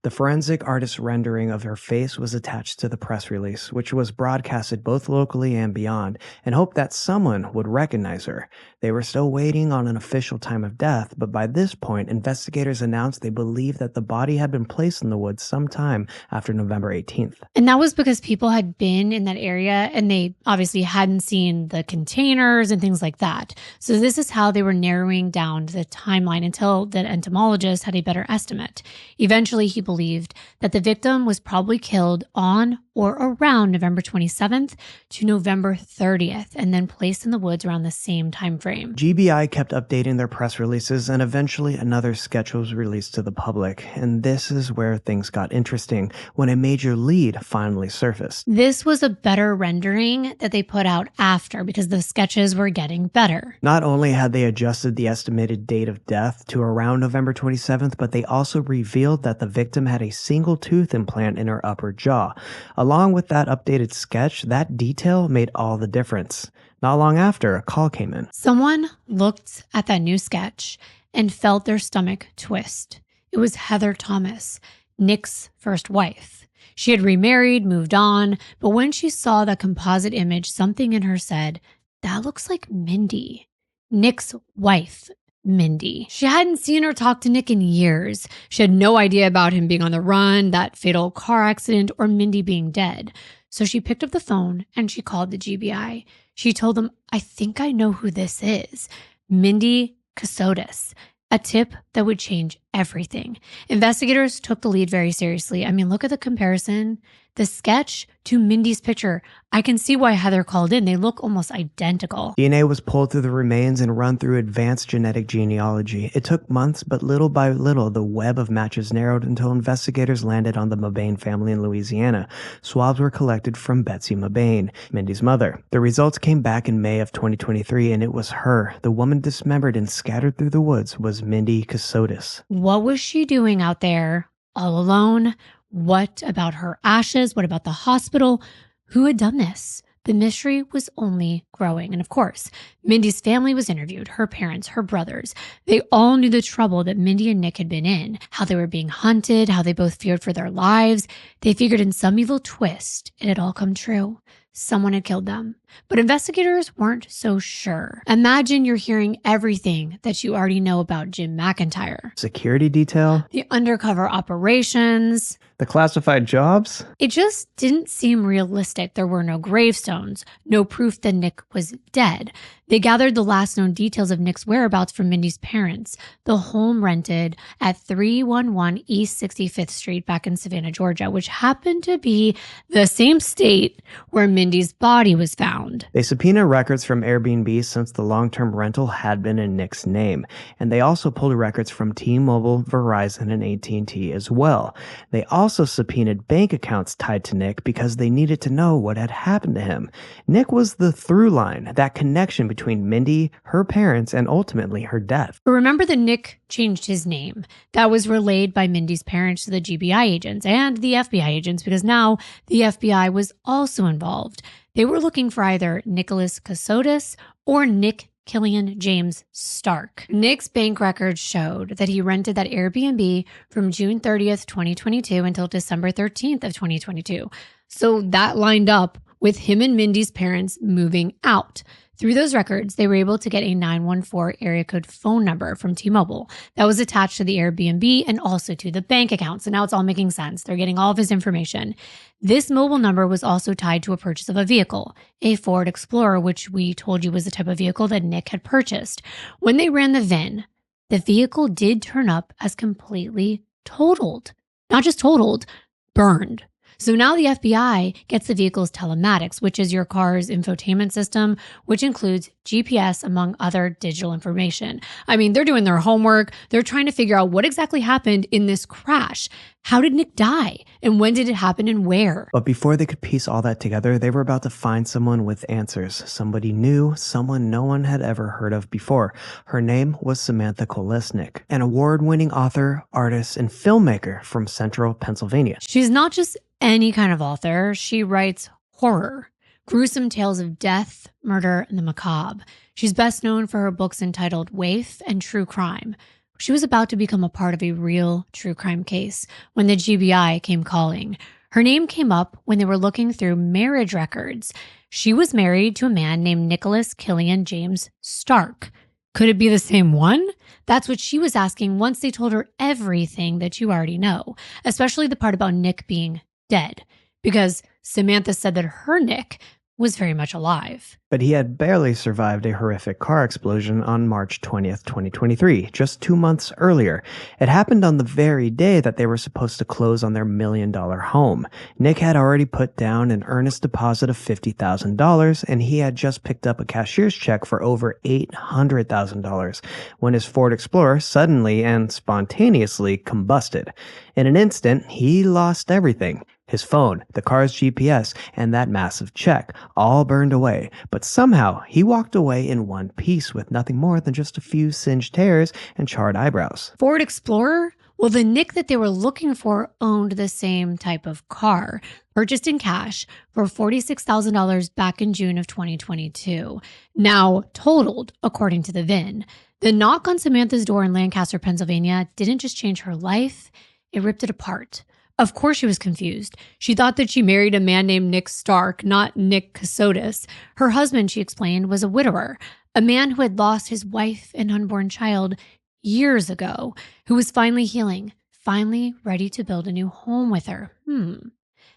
[SPEAKER 2] The forensic artist's rendering of her face was attached to the press release, which was broadcasted both locally and beyond, in hope that someone would recognize her. They were still waiting on an official time of death, but by this point, investigators announced they believed that the body had been placed in the woods sometime after November 18th.
[SPEAKER 1] And that was because people had been in that area and they obviously hadn't seen the containers and things like that. So this is how they were narrowing down the timeline until the entomologist had a better estimate. Eventually, he believed that the victim was probably killed on or around November 27th to November 30th and then placed in the woods around the same time frame.
[SPEAKER 2] GBI kept updating their press releases, and eventually another sketch was released to the public. And this is where things got interesting, when a major lead finally surfaced.
[SPEAKER 1] This was a better rendering that they put out after because the sketches were getting better.
[SPEAKER 2] Not only had they adjusted the estimated date of death to around November 27th, but they also revealed that the victim had a single tooth implant in her upper jaw. Along with that updated sketch, that detail made all the difference. Not long after, a call came in.
[SPEAKER 1] Someone looked at that new sketch and felt their stomach twist. It was Heather Thomas, Nick's first wife. She had remarried, moved on, but when she saw that composite image, something in her said, "That looks like Mindy." Nick's wife, Mindy. She hadn't seen or talked to Nick in years. She had no idea about him being on the run, that fatal car accident, or Mindy being dead. So she picked up the phone and she called the GBI. She told them, "I think I know who this is. Mindy Cassotis." A tip that would change everything. Investigators took the lead very seriously. I mean, look at the comparison. The sketch to Mindy's picture. I can see why Heather called in. They look almost identical.
[SPEAKER 2] DNA was pulled through the remains and run through advanced genetic genealogy. It took months, but little by little, the web of matches narrowed until investigators landed on the Mabane family in Louisiana. Swabs were collected from Betsy Mabane, Mindy's mother. The results came back in May of 2023, and it was her. The woman dismembered and scattered through the woods was Mindy Cassotis.
[SPEAKER 1] What was she doing out there all alone? What about her ashes? What about the hospital? Who had done this? The mystery was only growing. And of course, Mindy's family was interviewed, her parents, her brothers. They all knew the trouble that Mindy and Nick had been in, how they were being hunted, how they both feared for their lives. They figured in some evil twist, it had all come true. Someone had killed them. But investigators weren't so sure. Imagine you're hearing everything that you already know about Jim McIntyre.
[SPEAKER 2] Security detail?
[SPEAKER 1] The undercover operations.
[SPEAKER 2] The classified jobs?
[SPEAKER 1] It just didn't seem realistic. There were no gravestones, no proof that Nick was dead. They gathered the last known details of Nick's whereabouts from Mindy's parents, the home rented at 311 East 65th Street back in Savannah, Georgia, which happened to be the same state where Mindy's body was found.
[SPEAKER 2] They subpoenaed records from Airbnb since the long-term rental had been in Nick's name, and they also pulled records from T-Mobile, Verizon, and AT&T as well. They also subpoenaed bank accounts tied to Nick because they needed to know what had happened to him. Nick was the through line, that connection between Mindy, her parents, and ultimately her death.
[SPEAKER 1] But remember that Nick changed his name. That was relayed by Mindy's parents to the GBI agents and the FBI agents because now the FBI was also involved. They were looking for either Nicholas Cassotis or Nick Killian James Stark. Nick's bank records showed that he rented that Airbnb from June 30th, 2022 until December 13th of 2022. So that lined up with him and Mindy's parents moving out. Through those records, they were able to get a 914 area code phone number from T-Mobile that was attached to the Airbnb and also to the bank account. So now it's all making sense. They're getting all of his information. This mobile number was also tied to a purchase of a vehicle, a Ford Explorer, which we told you was the type of vehicle that Nick had purchased. When they ran the VIN, the vehicle did turn up as completely totaled. Not just totaled, burned. So now the FBI gets the vehicle's telematics, which is your car's infotainment system, which includes GPS, among other digital information. I mean, they're doing their homework. They're trying to figure out what exactly happened in this crash. How did Nick die? And when did it happen and where?
[SPEAKER 2] But before they could piece all that together, they were about to find someone with answers. Somebody new, someone no one had ever heard of before. Her name was Samantha Kolesnik, an award-winning author, artist, and filmmaker from Central Pennsylvania.
[SPEAKER 1] She's not just any kind of author. She writes horror, gruesome tales of death, murder, and the macabre. She's best known for her books entitled Waif and True Crime. She was about to become a part of a real true crime case when the GBI came calling. Her name came up when they were looking through marriage records. She was married to a man named Nicholas Killian James Stark. Could it be the same one? That's what she was asking once they told her everything that you already know, especially the part about Nick being dead, because Samantha said that her Nick was very much alive.
[SPEAKER 2] But he had barely survived a horrific car explosion on March 20th, 2023, just 2 months earlier. It happened on the very day that they were supposed to close on their $1 million home. Nick had already put down an earnest deposit of $50,000, and he had just picked up a cashier's check for over $800,000 when his Ford Explorer suddenly and spontaneously combusted. In an instant, he lost everything. His phone, the car's GPS, and that massive check all burned away, but somehow he walked away in one piece with nothing more than just a few singed hairs and charred eyebrows.
[SPEAKER 1] Ford Explorer? Well, the Nick that they were looking for owned the same type of car, purchased in cash for $46,000 back in June of 2022. Now totaled, according to the VIN. The knock on Samantha's door in Lancaster, Pennsylvania didn't just change her life, it ripped it apart. Of course she was confused. She thought that she married a man named Nick Stark, not Nick Casotis. Her husband, she explained, was a widower, a man who had lost his wife and unborn child years ago, who was finally healing, finally ready to build a new home with her.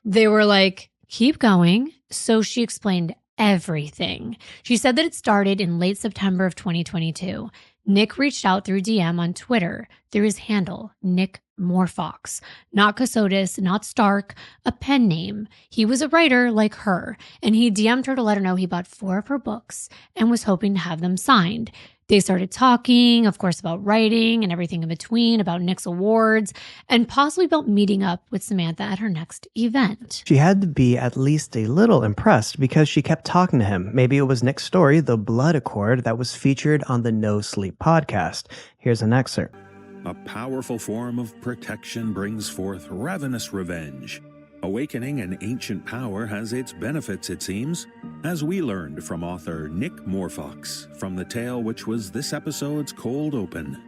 [SPEAKER 1] They were like, keep going. So she explained everything. She said that it started in late September of 2022. Nick reached out through DM on Twitter through his handle, Nick Morfox. Not Casotis, not Stark, a pen name. He was a writer like her, and he DM'd her to let her know he bought 4 of her books and was hoping to have them signed. They started talking, of course, about writing and everything in between, about Nick's awards, and possibly about meeting up with Samantha at her next event.
[SPEAKER 2] She had to be at least a little impressed because she kept talking to him. Maybe it was Nick's story, The Blood Accord, that was featured on the No Sleep podcast. Here's an excerpt.
[SPEAKER 3] A powerful form of protection brings forth ravenous revenge. Awakening an ancient power has its benefits, it seems, as we learned from author Nick Morfox from the tale which was this episode's cold open,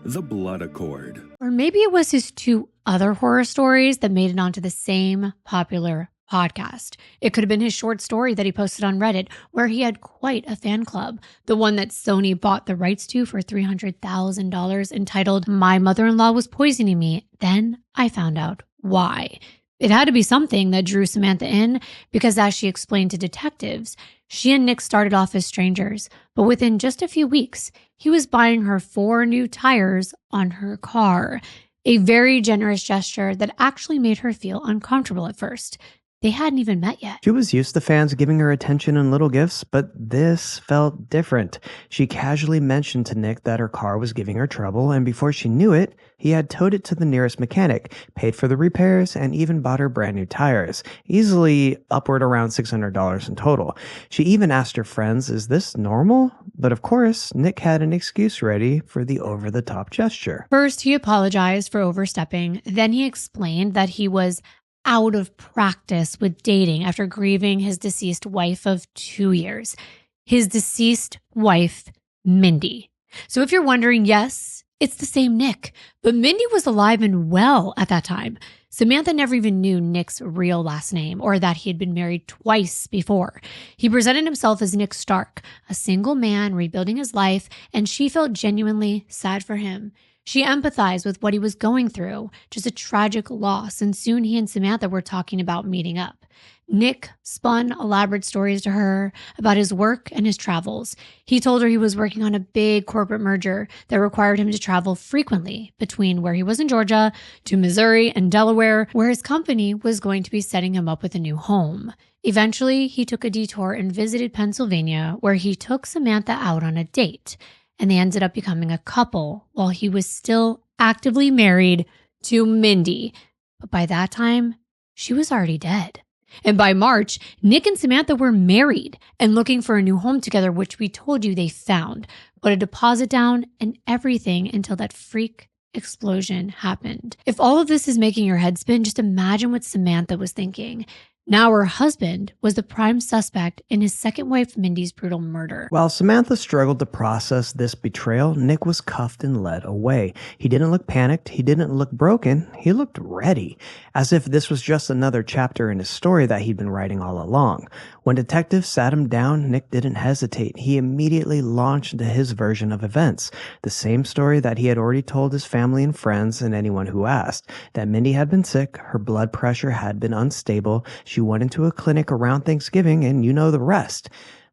[SPEAKER 3] The Blood Accord.
[SPEAKER 1] Or maybe it was his 2 other horror stories that made it onto the same popular podcast. It could have been his short story that he posted on Reddit, where he had quite a fan club, the one that Sony bought the rights to for $300,000, entitled My Mother-in-Law Was Poisoning Me, Then I Found Out Why. It had to be something that drew Samantha in because, as she explained to detectives, she and Nick started off as strangers, but within just a few weeks, he was buying her 4 new tires on her car, a very generous gesture that actually made her feel uncomfortable at first. They hadn't even met yet.
[SPEAKER 2] She was used to fans giving her attention and little gifts, but this felt different. She casually mentioned to Nick that her car was giving her trouble, and before she knew it, he had towed it to the nearest mechanic, paid for the repairs, and even bought her brand new tires, easily upward around $600 in total. She even asked her friends, is this normal? But of course, Nick had an excuse ready for the over-the-top gesture.
[SPEAKER 1] First, he apologized for overstepping. Then he explained that he was out of practice with dating after grieving his deceased wife of 2 years. His deceased wife, Mindy. So if you're wondering, yes, it's the same Nick, but Mindy was alive and well at that time. Samantha never even knew Nick's real last name or that he had been married twice before. He presented himself as Nick Stark, a single man rebuilding his life, and she felt genuinely sad for him. She empathized with what he was going through, just a tragic loss, and soon he and Samantha were talking about meeting up. Nick spun elaborate stories to her about his work and his travels. He told her he was working on a big corporate merger that required him to travel frequently between where he was in Georgia to Missouri and Delaware, where his company was going to be setting him up with a new home. Eventually, he took a detour and visited Pennsylvania, where he took Samantha out on a date, and they ended up becoming a couple while he was still actively married to Mindy. But by that time, she was already dead. And by March, Nick and Samantha were married and looking for a new home together, which we told you they found, put a deposit down and everything until that freak explosion happened. If all of this is making your head spin, just imagine what Samantha was thinking. Now her husband was the prime suspect in his second wife Mindy's brutal murder.
[SPEAKER 2] While Samantha struggled to process this betrayal, Nick was cuffed and led away. He didn't look panicked. He didn't look broken. He looked ready, as if this was just another chapter in his story that he'd been writing all along. When detectives sat him down, Nick didn't hesitate. He immediately launched into his version of events, the same story that he had already told his family and friends and anyone who asked, that Mindy had been sick, her blood pressure had been unstable, She went into a clinic around Thanksgiving, and you know the rest.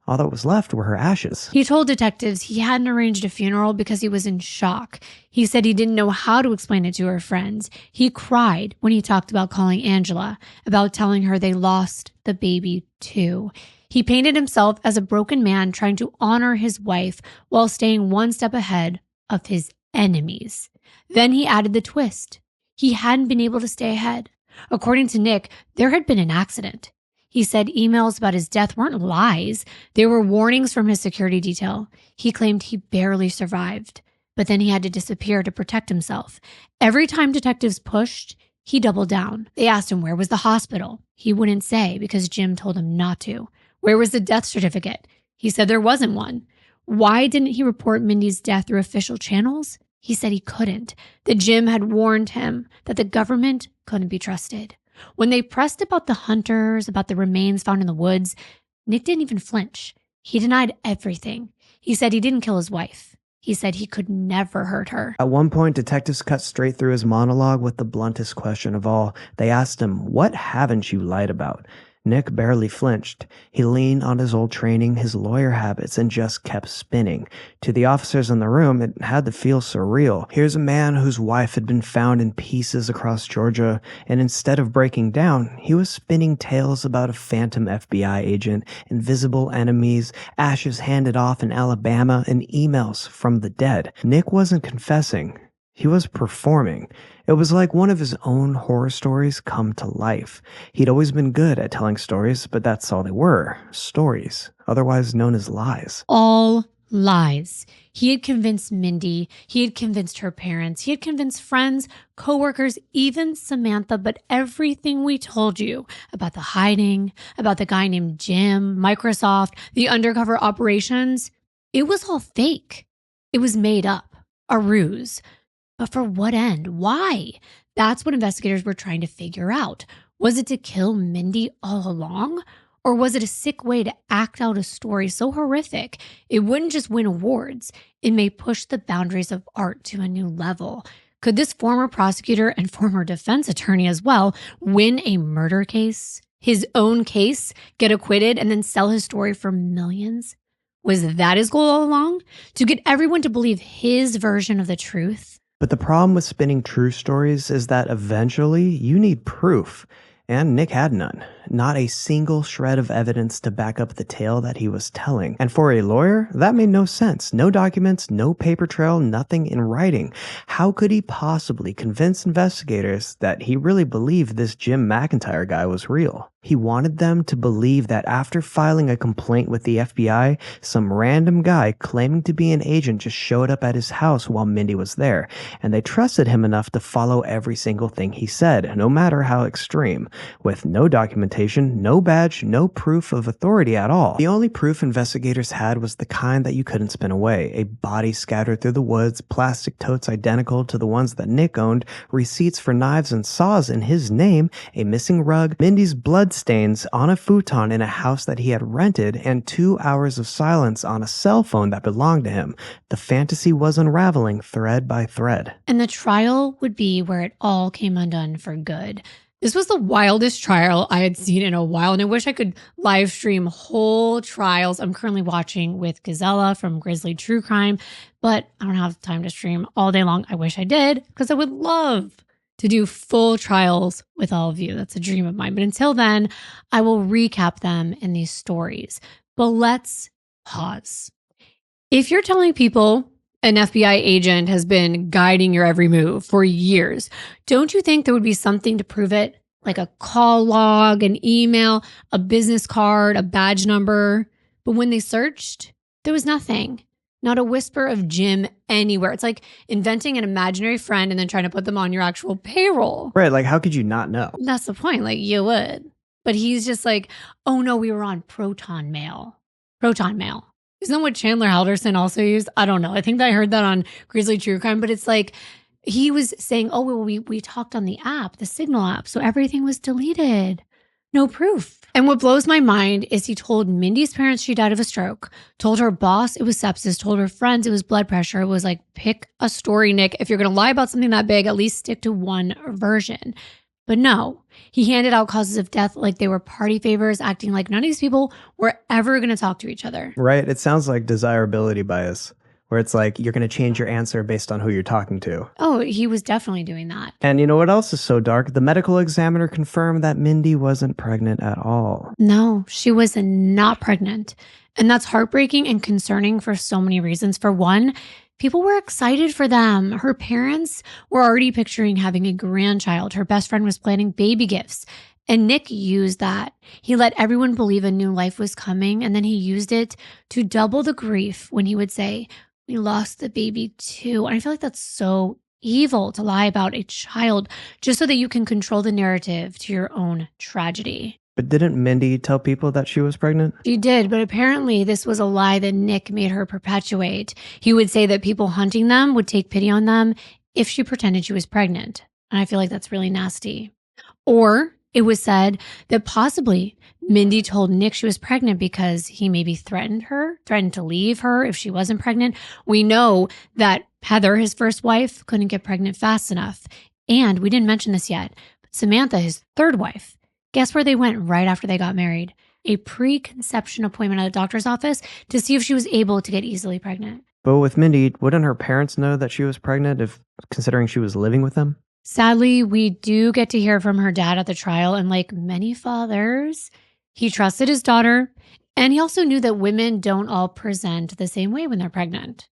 [SPEAKER 2] All that was left were her ashes.
[SPEAKER 1] He told detectives he hadn't arranged a funeral because he was in shock. He said he didn't know how to explain it to her friends. He cried when he talked about calling Angela, about telling her they lost the baby too. He painted himself as a broken man trying to honor his wife while staying one step ahead of his enemies. Then he added the twist. He hadn't been able to stay ahead. According to Nick, there had been an accident. He said emails about his death weren't lies. They were warnings from his security detail. He claimed he barely survived, but then he had to disappear to protect himself. Every time detectives pushed, he doubled down. They asked him where was the hospital. He wouldn't say because Jim told him not to. Where was the death certificate? He said there wasn't one. Why didn't he report Mindy's death through official channels? He said he couldn't, that Jim had warned him that the government couldn't be trusted. When they pressed about the hunters, about the remains found in the woods, Nick didn't even flinch. He denied everything. He said he didn't kill his wife. He said he could never hurt her.
[SPEAKER 2] At one point, detectives cut straight through his monologue with the bluntest question of all. They asked him, "What haven't you lied about?" Nick barely flinched. He leaned on his old training, his lawyer habits, and just kept spinning. To the officers in the room, it had to feel surreal. Here's a man whose wife had been found in pieces across Georgia, and instead of breaking down, he was spinning tales about a phantom FBI agent, invisible enemies, ashes handed off in Alabama, and emails from the dead. Nick wasn't confessing. He was performing. It was like one of his own horror stories come to life. He'd always been good at telling stories, but that's all they were. Stories, otherwise known as lies.
[SPEAKER 1] All lies. He had convinced Mindy. He had convinced her parents. He had convinced friends, coworkers, even Samantha. But everything we told you about the hiding, about the guy named Jim, Microsoft, the undercover operations, it was all fake. It was made up, a ruse. But for what end? Why? That's what investigators were trying to figure out. Was it to kill Mindy all along? Or was it a sick way to act out a story so horrific it wouldn't just win awards, it may push the boundaries of art to a new level? Could this former prosecutor and former defense attorney as well win a murder case, his own case, get acquitted, and then sell his story for millions? Was that his goal all along? To get everyone to believe his version of the truth?
[SPEAKER 2] But the problem with spinning true stories is that eventually you need proof. And Nick had none. Not a single shred of evidence to back up the tale that he was telling. And for a lawyer, that made no sense. No documents, no paper trail, nothing in writing. How could he possibly convince investigators that he really believed this Jim McIntyre guy was real? He wanted them to believe that after filing a complaint with the FBI, some random guy claiming to be an agent just showed up at his house while Mindy was there, and they trusted him enough to follow every single thing he said, no matter how extreme, with no documentation, no badge, no proof of authority at all. The only proof investigators had was the kind that you couldn't spin away: a body scattered through the woods, plastic totes identical to the ones that Nick owned, receipts for knives and saws in his name, a missing rug, Mindy's blood stains on a futon in a house that he had rented, and 2 hours of silence on a cell phone that belonged to him. The fantasy was unraveling thread by thread.
[SPEAKER 1] And the trial would be where it all came undone for good. This was the wildest trial I had seen in a while, and I wish I could live stream whole trials. I'm currently watching with Gazella from Grizzly True Crime, but I don't have time to stream all day long. I wish I did, because I would love to do full trials with all of you. That's a dream of mine. But until then, I will recap them in these stories. But let's pause. If you're telling people an FBI agent has been guiding your every move for years, don't you think there would be something to prove it? Like a call log, an email, a business card, a badge number. But when they searched, there was nothing. Not a whisper of Jim anywhere. It's like inventing an imaginary friend and then trying to put them on your actual payroll.
[SPEAKER 2] Right, like how could you not know?
[SPEAKER 1] That's the point. Like you would. But he's just like, oh no, we were on Proton Mail. Proton Mail. Isn't that what Chandler Halderson also used? I don't know. I think that I heard that on Grizzly True Crime, but it's like he was saying, oh, well, we talked on the app, the Signal app, so everything was deleted. No proof. And what blows my mind is he told Mindy's parents she died of a stroke, told her boss it was sepsis, told her friends it was blood pressure. It was like, pick a story, Nick. If you're going to lie about something that big, at least stick to one version. But no, he handed out causes of death like they were party favors, acting like none of these people were ever going to talk to each other.
[SPEAKER 2] Right? It sounds like desirability bias, where it's like you're going to change your answer based on who you're talking to.
[SPEAKER 1] Oh, he was definitely doing that.
[SPEAKER 2] And you know what else is so dark? The medical examiner confirmed that Mindy wasn't pregnant at all.
[SPEAKER 1] No, she was not pregnant. And that's heartbreaking and concerning for so many reasons. For one, people were excited for them. Her parents were already picturing having a grandchild. Her best friend was planning baby gifts. And Nick used that. He let everyone believe a new life was coming, and then he used it to double the grief when he would say, "We lost the baby too." And I feel like that's so evil to lie about a child just so that you can control the narrative to your own tragedy.
[SPEAKER 2] But didn't Mindy tell people that she was pregnant?
[SPEAKER 1] She did, but apparently this was a lie that Nick made her perpetuate. He would say that people hunting them would take pity on them if she pretended she was pregnant. And I feel like that's really nasty. Or it was said that possibly Mindy told Nick she was pregnant because he maybe threatened to leave her if she wasn't pregnant. We know that Heather, his first wife, couldn't get pregnant fast enough. And we didn't mention this yet, but Samantha, his third wife, guess where they went right after they got married? A preconception appointment at a doctor's office to see if she was able to get easily pregnant.
[SPEAKER 2] But with Mindy, wouldn't her parents know that she was pregnant if considering she was living with them?
[SPEAKER 1] Sadly, we do get to hear from her dad at the trial, and like many fathers, he trusted his daughter, and he also knew that women don't all present the same way when they're pregnant.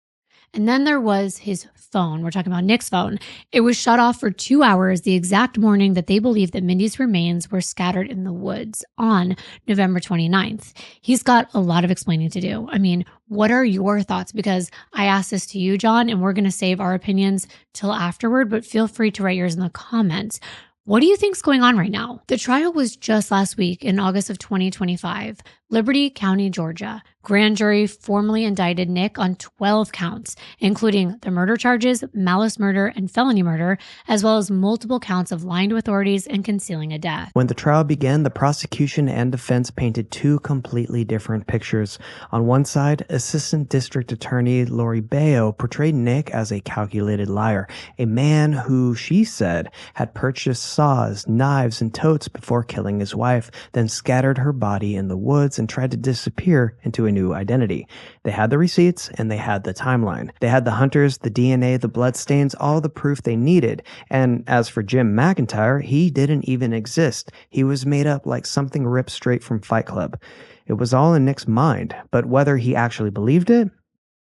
[SPEAKER 1] And then there was his phone. We're talking about Nick's phone. It was shut off for 2 hours the exact morning that they believed that Mindy's remains were scattered in the woods on November 29th. He's got a lot of explaining to do. I mean, what are your thoughts? Because I asked this to you, Jon, and we're going to save our opinions till afterward, but feel free to write yours in the comments. What do you think's going on right now? The trial was just last week in August of 2025. Liberty County, Georgia. Grand jury formally indicted Nick on 12 counts, including the murder charges, malice murder, and felony murder, as well as multiple counts of lying to authorities and concealing a death.
[SPEAKER 2] When the trial began, the prosecution and defense painted two completely different pictures. On one side, Assistant District Attorney Lori Bayo portrayed Nick as a calculated liar, a man who, she said, had purchased saws, knives, and totes before killing his wife, then scattered her body in the woods and tried to disappear into a new identity. They had the receipts and they had the timeline. They had the hunters, the DNA, the bloodstains, all the proof they needed. And as for Jim McIntyre, he didn't even exist. He was made up like something ripped straight from Fight Club. It was all in Nick's mind, but whether he actually believed it,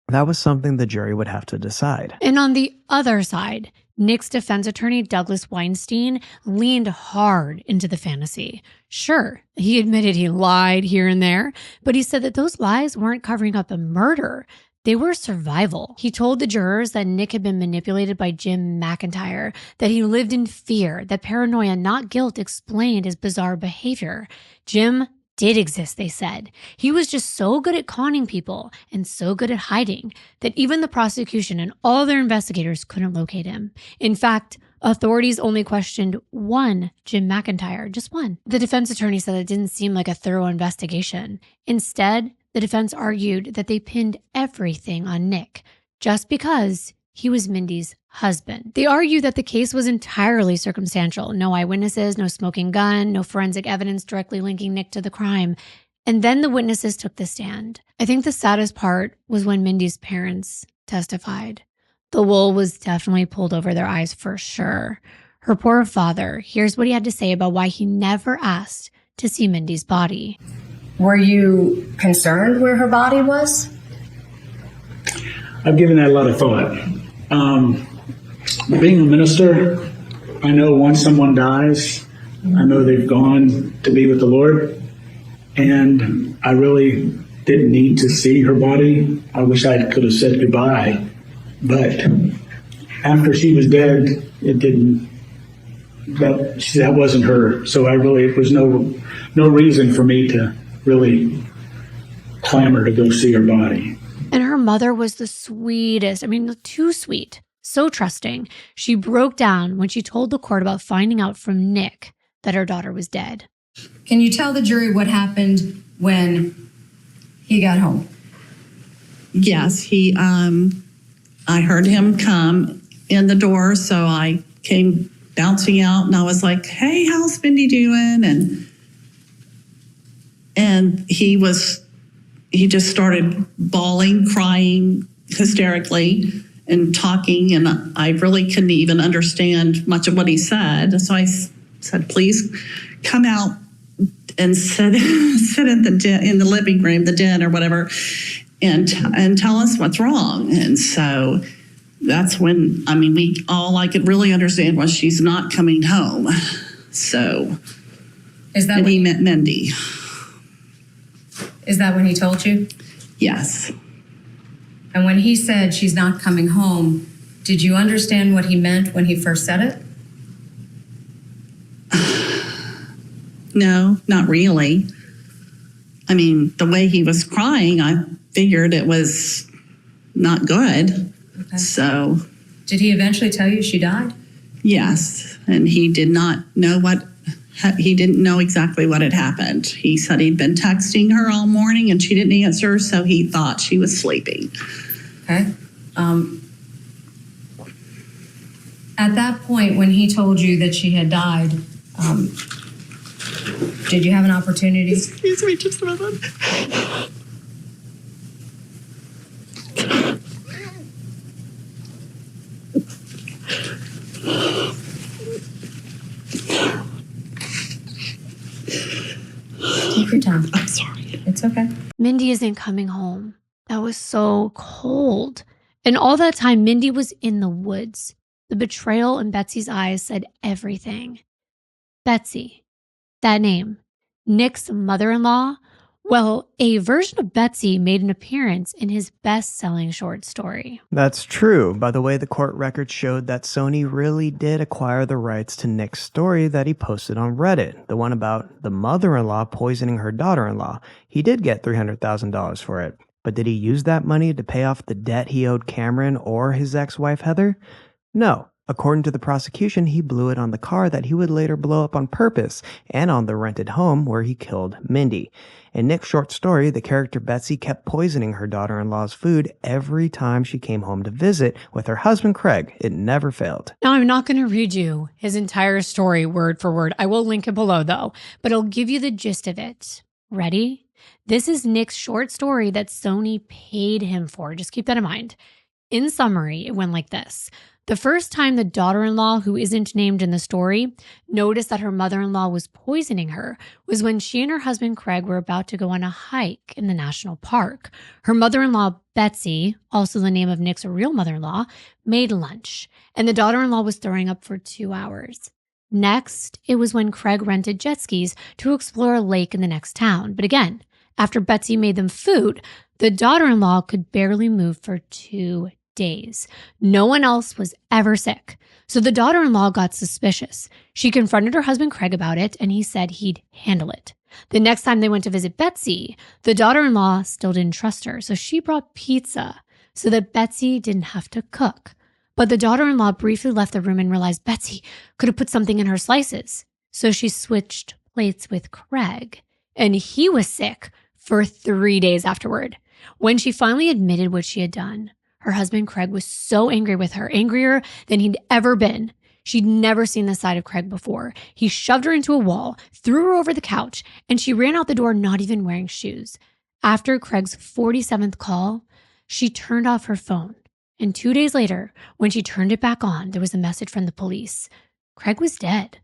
[SPEAKER 2] that was something the jury would have to decide.
[SPEAKER 1] And on the other side, Nick's defense attorney, Douglas Weinstein, leaned hard into the fantasy. Sure, he admitted he lied here and there, but he said that those lies weren't covering up a murder. They were survival. He told the jurors that Nick had been manipulated by Jim McIntyre, that he lived in fear, that paranoia, not guilt, explained his bizarre behavior. Jim did exist, they said. He was just so good at conning people and so good at hiding that even the prosecution and all their investigators couldn't locate him. In fact, authorities only questioned one Jim McIntyre, just one. The defense attorney said it didn't seem like a thorough investigation. Instead, the defense argued that they pinned everything on Nick just because he was Mindy's husband. They argued that the case was entirely circumstantial. No eyewitnesses, no smoking gun, no forensic evidence directly linking Nick to the crime. And then the witnesses took the stand. I think the saddest part was when Mindy's parents testified. The wool was definitely pulled over their eyes for sure. Her poor father, here's what he had to say about why he never asked to see Mindy's body.
[SPEAKER 4] Were you concerned where her body was?
[SPEAKER 5] I've given that a lot of thought. Being a minister, I know once someone dies, I know they've gone to be with the Lord, and I really didn't need to see her body. I wish I could have said goodbye, but after she was dead, that wasn't her. So it was no reason for me to really clamor to go see her body.
[SPEAKER 1] And her mother was the sweetest. I mean, too sweet. So trusting. She broke down when she told the court about finding out from Nick that her daughter was dead.
[SPEAKER 4] Can you tell the jury what happened when he got home?
[SPEAKER 6] Yes, I heard him come in the door, so I came bouncing out, and I was like, "Hey, how's Mindy doing?" And he just started bawling, crying hysterically, and talking, and I really couldn't even understand much of what he said. So I said, "Please come out and sit in the living room, the den or whatever, and tell us what's wrong." And so that's when, all I could really understand was she's not coming home. So, and he met Mindy.
[SPEAKER 4] Is that when he told you?
[SPEAKER 6] Yes.
[SPEAKER 4] And when he said she's not coming home, did you understand what he meant when he first said it?
[SPEAKER 6] No, not really. The way he was crying, I figured it was not good.
[SPEAKER 4] Okay.
[SPEAKER 6] So.
[SPEAKER 4] Did he eventually tell you she died?
[SPEAKER 6] Yes, and he did not know he didn't know exactly what had happened. He said he'd been texting her all morning and she didn't answer, so he thought she was sleeping.
[SPEAKER 4] Okay. At that point, when he told you that she had died, did you have an opportunity?
[SPEAKER 6] Excuse me just a minute.
[SPEAKER 4] Take your time.
[SPEAKER 6] I'm sorry.
[SPEAKER 4] It's okay.
[SPEAKER 1] Mindy isn't coming home. That was so cold. And all that time, Mindy was in the woods. The betrayal in Betsy's eyes said everything. Betsy, that name, Nick's mother-in-law. Well, a version of Betsy made an appearance in his best-selling short story.
[SPEAKER 2] That's true. By the way, the court record showed that Sony really did acquire the rights to Nick's story that he posted on Reddit, the one about the mother-in-law poisoning her daughter-in-law. He did get $300,000 for it. But did he use that money to pay off the debt he owed Cameron or his ex-wife Heather? No. According to the prosecution, he blew it on the car that he would later blow up on purpose and on the rented home where he killed Mindy. In Nick's short story, the character Betsy kept poisoning her daughter-in-law's food every time she came home to visit with her husband Craig. It never failed.
[SPEAKER 1] Now, I'm not going to read you his entire story word for word. I will link it below, though, but I'll give you the gist of it. Ready? This is Nick's short story that Sony paid him for. Just keep that in mind. In summary, it went like this. The first time the daughter-in-law, who isn't named in the story, noticed that her mother-in-law was poisoning her was when she and her husband Craig were about to go on a hike in the national park. Her mother-in-law, Betsy, also the name of Nick's real mother-in-law, made lunch, and the daughter-in-law was throwing up for 2 hours. Next, it was when Craig rented jet skis to explore a lake in the next town. But again, after Betsy made them food, the daughter-in-law could barely move for 2 days. No one else was ever sick. So the daughter-in-law got suspicious. She confronted her husband Craig about it, and he said he'd handle it. The next time they went to visit Betsy, the daughter-in-law still didn't trust her, so she brought pizza so that Betsy didn't have to cook. But the daughter-in-law briefly left the room and realized Betsy could have put something in her slices. So she switched plates with Craig, and he was sick for 3 days afterward. When she finally admitted what she had done, her husband Craig was so angry with her, angrier than he'd ever been. She'd never seen this side of Craig before. He shoved her into a wall, threw her over the couch, and she ran out the door not even wearing shoes. After Craig's 47th call, she turned off her phone. And 2 days later, when she turned it back on, there was a message from the police. Craig was dead.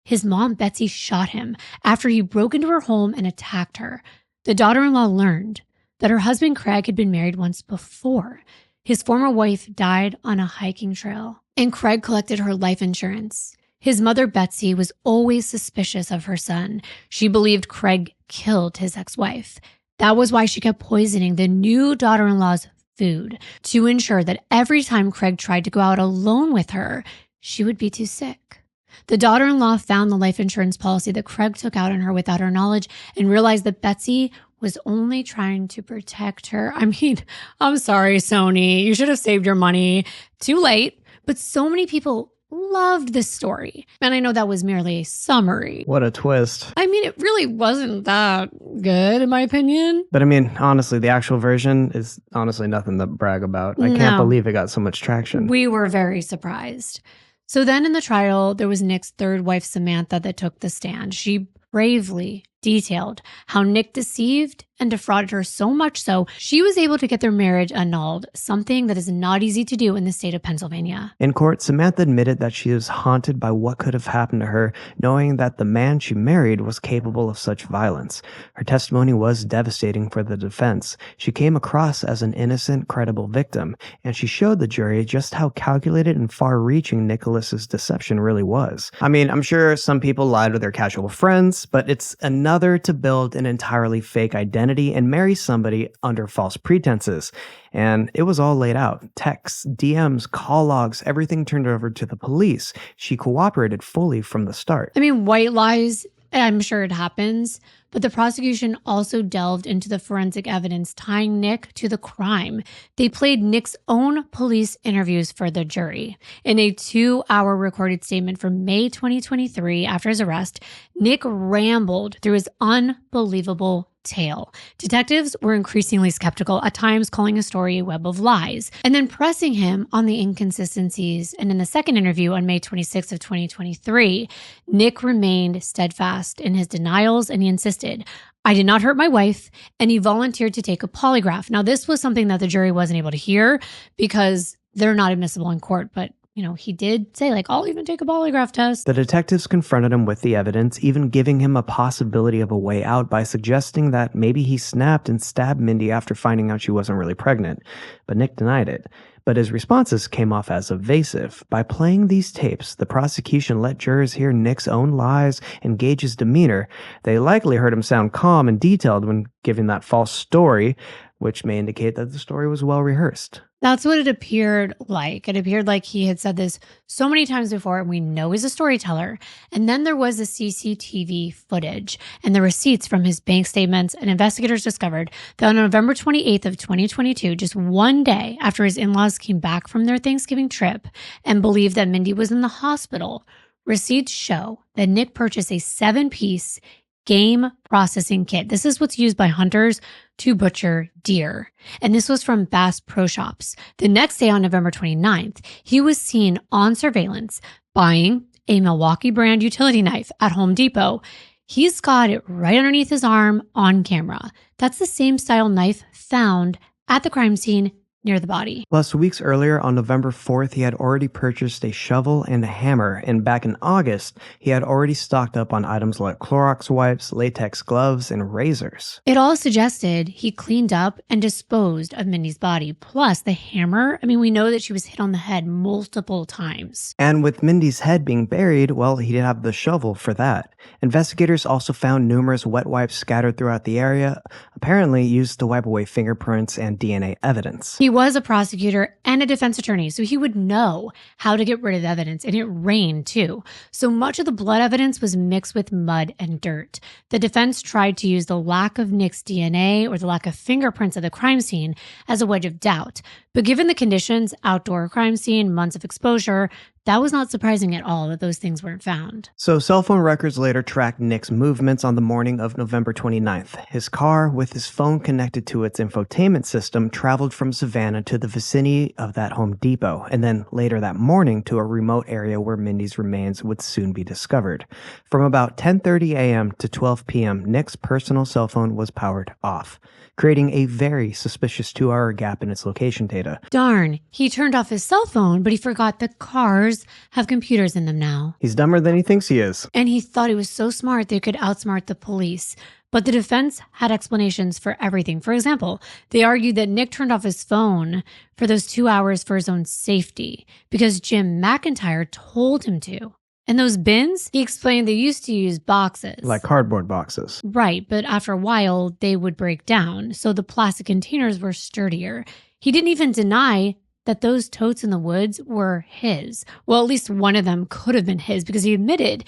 [SPEAKER 1] His mom, Betsy, shot him after he broke into her home and attacked her. The daughter-in-law learned that her husband Craig had been married once before. His former wife died on a hiking trail, and Craig collected her life insurance. His mother, Betsy, was always suspicious of her son. She believed Craig killed his ex-wife. That was why she kept poisoning the new daughter-in-law's food to ensure that every time Craig tried to go out alone with her, she would be too sick. The daughter-in-law found the life insurance policy that Craig took out on her without her knowledge and realized that Betsy was only trying to protect her. I'm sorry, Sony. You should have saved your money. Too late. But so many people loved this story. And I know that was merely a summary.
[SPEAKER 2] What a twist.
[SPEAKER 1] It really wasn't that good, in my opinion.
[SPEAKER 2] But honestly, the actual version is honestly nothing to brag about. I can't believe it got so much traction.
[SPEAKER 1] We were very surprised. So then in the trial, there was Nick's third wife, Samantha, that took the stand. She bravely detailed how Nick deceived and defrauded her so much so she was able to get their marriage annulled, something that is not easy to do in the state of Pennsylvania.
[SPEAKER 2] In court, Samantha admitted that she was haunted by what could have happened to her, knowing that the man she married was capable of such violence. Her testimony was devastating for the defense. She came across as an innocent, credible victim, and she showed the jury just how calculated and far-reaching Nicholas's deception really was. I mean, I'm sure some people lied to their casual friends, but it's another to build an entirely fake identity and marry somebody under false pretenses. And it was all laid out. Texts, DMs, call logs, everything turned over to the police. She cooperated fully from the start.
[SPEAKER 1] I mean, white lies, I'm sure it happens, but the prosecution also delved into the forensic evidence tying Nick to the crime. They played Nick's own police interviews for the jury. In a 2-hour recorded statement from May 2023 after his arrest, Nick rambled through his unbelievable tale. Detectives were increasingly skeptical, at times calling his story a web of lies, and then pressing him on the inconsistencies. And in the second interview on May 26th of 2023, Nick remained steadfast in his denials, and he insisted, "I did not hurt my wife," and he volunteered to take a polygraph. Now, this was something that the jury wasn't able to hear because they're not admissible in court, but he did say, I'll even take a polygraph test.
[SPEAKER 2] The detectives confronted him with the evidence, even giving him a possibility of a way out by suggesting that maybe he snapped and stabbed Mindy after finding out she wasn't really pregnant. But Nick denied it. But his responses came off as evasive. By playing these tapes, the prosecution let jurors hear Nick's own lies and gauge his demeanor. They likely heard him sound calm and detailed when giving that false story, which may indicate that the story was well rehearsed.
[SPEAKER 1] That's what it appeared like. It appeared like he had said this so many times before, and we know he's a storyteller. And then there was the CCTV footage and the receipts from his bank statements, and investigators discovered that on November 28th of 2022, just one day after his in-laws came back from their Thanksgiving trip and believed that Mindy was in the hospital, receipts show that Nick purchased a 7-piece game processing kit. This is what's used by hunters to butcher deer. And this was from Bass Pro Shops. The next day on November 29th, he was seen on surveillance buying a Milwaukee brand utility knife at Home Depot. He's got it right underneath his arm on camera. That's the same style knife found at the crime scene near the body.
[SPEAKER 2] Plus, weeks earlier, on November 4th, he had already purchased a shovel and a hammer, and back in August, he had already stocked up on items like Clorox wipes, latex gloves, and razors.
[SPEAKER 1] It all suggested he cleaned up and disposed of Mindy's body. Plus, the hammer, we know that she was hit on the head multiple times.
[SPEAKER 2] And with Mindy's head being buried, well, he didn't have the shovel for that. Investigators also found numerous wet wipes scattered throughout the area, apparently used to wipe away fingerprints and DNA evidence.
[SPEAKER 1] He was a prosecutor and a defense attorney, so he would know how to get rid of evidence, and it rained too. So much of the blood evidence was mixed with mud and dirt. The defense tried to use the lack of Nick's DNA or the lack of fingerprints at the crime scene as a wedge of doubt. But given the conditions, outdoor crime scene, months of exposure, that was not surprising at all that those things weren't found.
[SPEAKER 2] So cell phone records later tracked Nick's movements on the morning of November 29th. His car, with his phone connected to its infotainment system, traveled from Savannah to the vicinity of that Home Depot, and then later that morning to a remote area where Mindy's remains would soon be discovered. From about 10:30 a.m. to 12 p.m., Nick's personal cell phone was powered off, creating a very suspicious 2-hour gap in its location data.
[SPEAKER 1] Darn, he turned off his cell phone, but he forgot that cars have computers in them now.
[SPEAKER 2] He's dumber than he thinks he is.
[SPEAKER 1] And he thought he was so smart they could outsmart the police. But the defense had explanations for everything. For example, they argued that Nick turned off his phone for those 2 hours for his own safety because Jim McIntyre told him to. And those bins, he explained they used to use boxes.
[SPEAKER 2] Like cardboard boxes.
[SPEAKER 1] Right, but after a while, they would break down, so the plastic containers were sturdier. He didn't even deny that those totes in the woods were his. Well, at least one of them could have been his because he admitted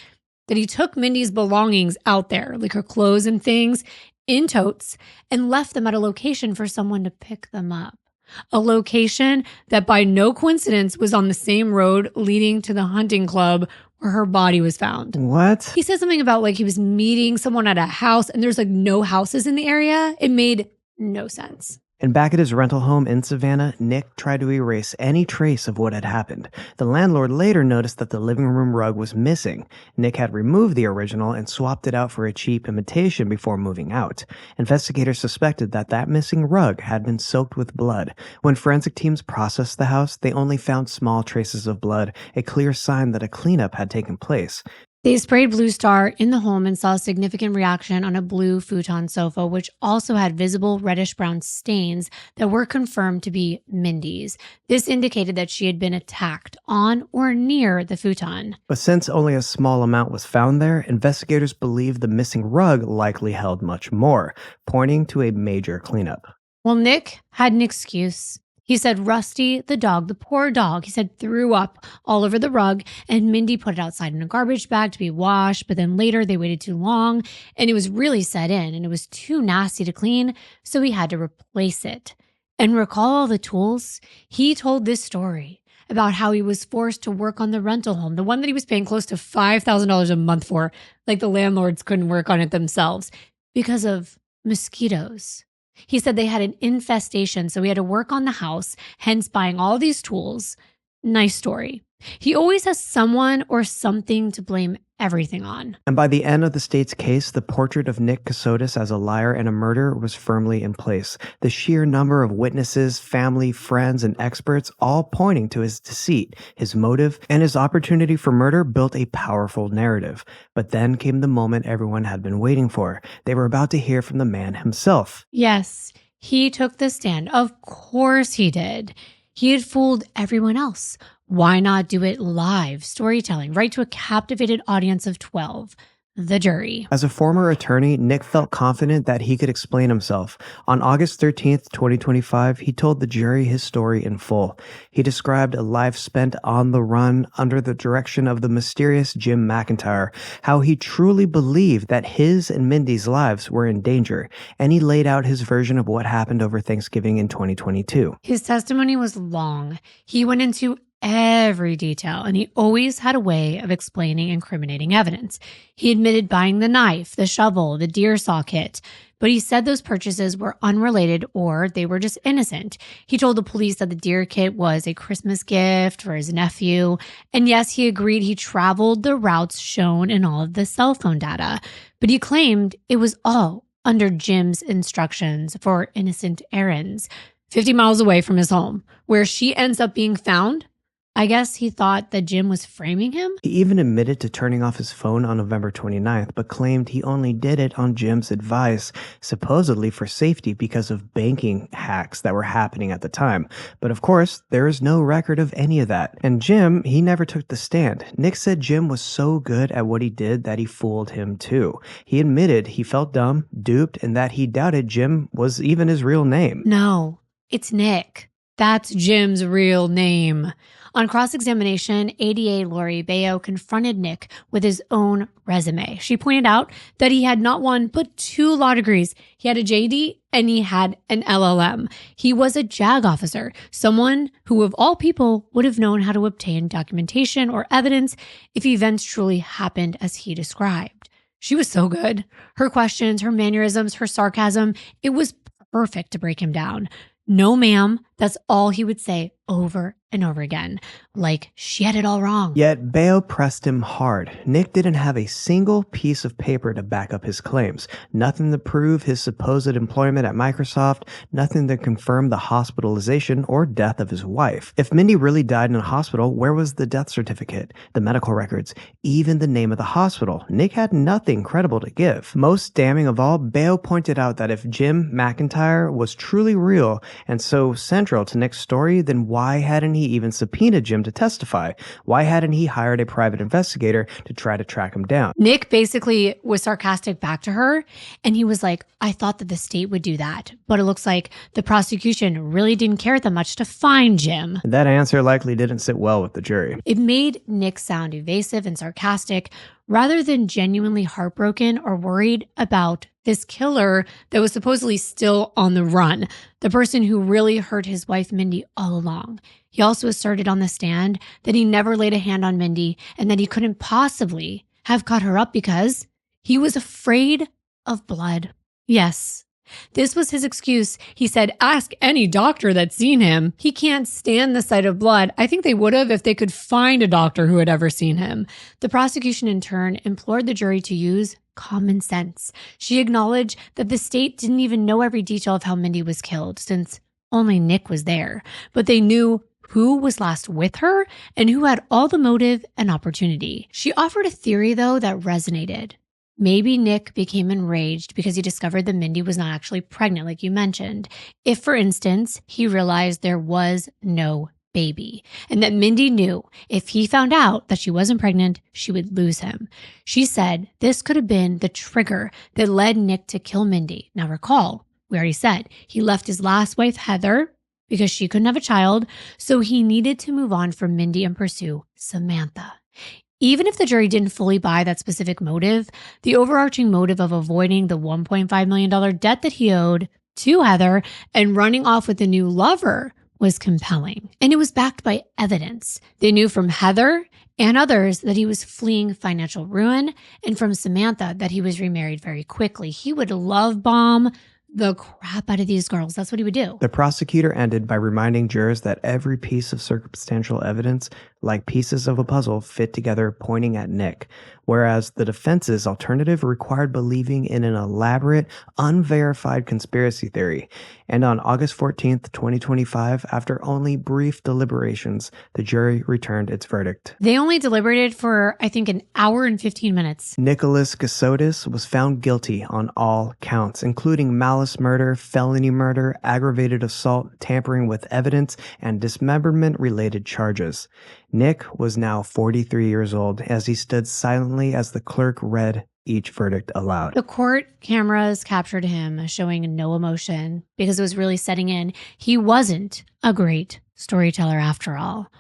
[SPEAKER 1] that he took Mindy's belongings out there, like her clothes and things, in totes and left them at a location for someone to pick them up. A location that by no coincidence was on the same road leading to the hunting club where her body was found.
[SPEAKER 2] What?
[SPEAKER 1] He said something about he was meeting someone at a house and there's no houses in the area. It made no sense.
[SPEAKER 2] And back at his rental home in Savannah, Nick tried to erase any trace of what had happened. The landlord later noticed that the living room rug was missing. Nick had removed the original and swapped it out for a cheap imitation before moving out. Investigators suspected that that missing rug had been soaked with blood. When forensic teams processed the house, they only found small traces of blood, a clear sign that a cleanup had taken place.
[SPEAKER 1] They sprayed Blue Star in the home and saw a significant reaction on a blue futon sofa, which also had visible reddish-brown stains that were confirmed to be Mindy's. This indicated that she had been attacked on or near the futon.
[SPEAKER 2] But since only a small amount was found there, investigators believe the missing rug likely held much more, pointing to a major cleanup.
[SPEAKER 1] Well, Nick had an excuse. He said Rusty, the dog, the poor dog, he said threw up all over the rug, and Mindy put it outside in a garbage bag to be washed, but then later they waited too long and it was really set in and it was too nasty to clean, so he had to replace it. And recall all the tools? He told this story about how he was forced to work on the rental home, the one that he was paying close to $5,000 a month for, like the landlords couldn't work on it themselves, because of mosquitoes. He said they had an infestation, so he had to work on the house, hence buying all these tools. Nice story. He always has someone or something to blame everything on.
[SPEAKER 2] And by the end of the state's case, the portrait of Nick Casotis as a liar and a murderer was firmly in place. The sheer number of witnesses, family, friends, and experts all pointing to his deceit, his motive, and his opportunity for murder built a powerful narrative. But then came the moment everyone had been waiting for. They were about to hear from the man himself.
[SPEAKER 1] Yes, he took the stand. Of course he did. He had fooled everyone else. Why not do it live, storytelling, right to a captivated audience of 12? The jury.
[SPEAKER 2] As a former attorney, Nick felt confident that he could explain himself. On August 13th, 2025, he told the jury his story in full. He described a life spent on the run under the direction of the mysterious Jim McIntyre, how he truly believed that his and Mindy's lives were in danger, and he laid out his version of what happened over Thanksgiving in 2022.
[SPEAKER 1] His testimony was long. He went into every detail, and he always had a way of explaining incriminating evidence. He admitted buying the knife, the shovel, the deer saw kit, but he said those purchases were unrelated or they were just innocent. He told the police that the deer kit was a Christmas gift for his nephew, and yes, he agreed he traveled the routes shown in all of the cell phone data, but he claimed it was all under Jim's instructions for innocent errands, 50 miles away from his home, where she ends up being found. I guess he thought that Jim was framing him?
[SPEAKER 2] He even admitted to turning off his phone on November 29th, but claimed he only did it on Jim's advice, supposedly for safety because of banking hacks that were happening at the time. But of course, there is no record of any of that. And Jim, he never took the stand. Nick said Jim was so good at what he did that he fooled him too. He admitted he felt dumb, duped, and that he doubted Jim was even his real name.
[SPEAKER 1] No, it's Nick. That's Jim's real name. On cross-examination, ADA Lori Bayo confronted Nick with his own resume. She pointed out that he had not one, but 2 law degrees. He had a JD and he had an LLM. He was a JAG officer, someone who of all people would have known how to obtain documentation or evidence if events truly happened as he described. She was so good. Her questions, her mannerisms, her sarcasm, it was perfect to break him down. No, ma'am. That's all he would say over and over again. Like she had it all wrong.
[SPEAKER 2] Yet Bayo pressed him hard. Nick didn't have a single piece of paper to back up his claims. Nothing to prove his supposed employment at Microsoft. Nothing to confirm the hospitalization or death of his wife. If Mindy really died in a hospital, where was the death certificate, the medical records, even the name of the hospital? Nick had nothing credible to give. Most damning of all, Bayo pointed out that if Jim McIntyre was truly real and so central to Nick's story, then why hadn't he even subpoenaed Jim to testify? Why hadn't he hired a private investigator to try to track him down?
[SPEAKER 1] Nick basically was sarcastic back to her, and he was like, I thought that the state would do that, but it looks like the prosecution really didn't care that much to find Jim.
[SPEAKER 2] That answer likely didn't sit well with the jury.
[SPEAKER 1] It made Nick sound evasive and sarcastic rather than genuinely heartbroken or worried about this killer that was supposedly still on the run, the person who really hurt his wife Mindy all along. He also asserted on the stand that he never laid a hand on Mindy and that he couldn't possibly have cut her up because he was afraid of blood. Yes, This was his excuse. He said, ask any doctor that's seen him. He can't stand the sight of blood. I think they would have if they could find a doctor who had ever seen him. The prosecution in turn implored the jury to use common sense. She acknowledged that the state didn't even know every detail of how Mindy was killed, since only Nick was there. But they knew who was last with her and who had all the motive and opportunity. She offered a theory, though, that resonated. Maybe Nick became enraged because he discovered that Mindy was not actually pregnant, like you mentioned. If, for instance, he realized there was no baby and that Mindy knew if he found out that she wasn't pregnant, she would lose him. She said this could have been the trigger that led Nick to kill Mindy. Now recall, we already said he left his last wife, Heather, because she couldn't have a child, so he needed to move on from Mindy and pursue Samantha. Even if the jury didn't fully buy that specific motive, the overarching motive of avoiding the $1.5 million debt that he owed to Heather and running off with a new lover was compelling. And it was backed by evidence. They knew from Heather and others that he was fleeing financial ruin, and from Samantha that he was remarried very quickly. He would love bomb the crap out of these girls. That's what he would do.
[SPEAKER 2] The prosecutor ended by reminding jurors that every piece of circumstantial evidence, like pieces of a puzzle, fit together pointing at Nick, whereas the defense's alternative required believing in an elaborate, unverified conspiracy theory. And on August 14th, 2025, after only brief deliberations, the jury returned its verdict.
[SPEAKER 1] They only deliberated for, I think, an hour and 15 minutes.
[SPEAKER 2] Nicholas Kassotis was found guilty on all counts, including malice murder, felony murder, aggravated assault, tampering with evidence, and dismemberment-related charges. Nick was now 43 years old as he stood silently as the clerk read each verdict aloud.
[SPEAKER 1] The court cameras captured him showing no emotion because it was really setting in. He wasn't a great storyteller after all.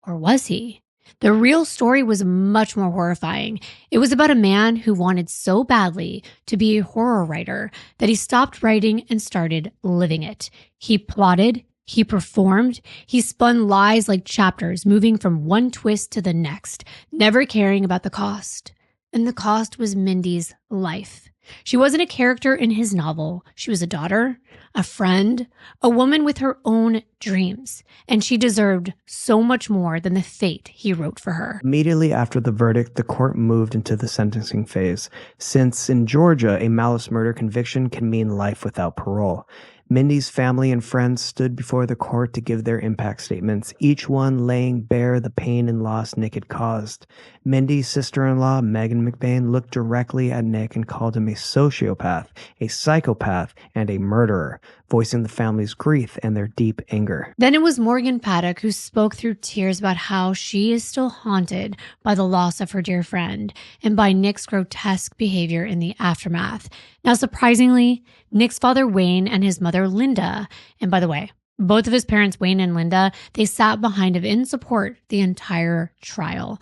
[SPEAKER 1] Or was he? The real story was much more horrifying. It was about a man who wanted so badly to be a horror writer that he stopped writing and started living it. He plotted, he performed, he spun lies like chapters, moving from one twist to the next, never caring about the cost. And the cost was Mindy's life. She wasn't a character in his novel. She was a daughter, a friend, a woman with her own dreams. And she deserved so much more than the fate he wrote for her.
[SPEAKER 2] Immediately after the verdict, the court moved into the sentencing phase, since in Georgia, a malice murder conviction can mean life without parole. Mindy's family and friends stood before the court to give their impact statements, each one laying bare the pain and loss Nick had caused. Mindy's sister-in-law, Megan McBain, looked directly at Nick and called him a sociopath, a psychopath, and a murderer, voicing the family's grief and their deep anger.
[SPEAKER 1] Then it was Morgan Paddock who spoke through tears about how she is still haunted by the loss of her dear friend and by Nick's grotesque behavior in the aftermath. Now, surprisingly, Nick's father, Wayne, and his mother, Linda, and by the way, both of his parents, Wayne and Linda, they sat behind him in support the entire trial.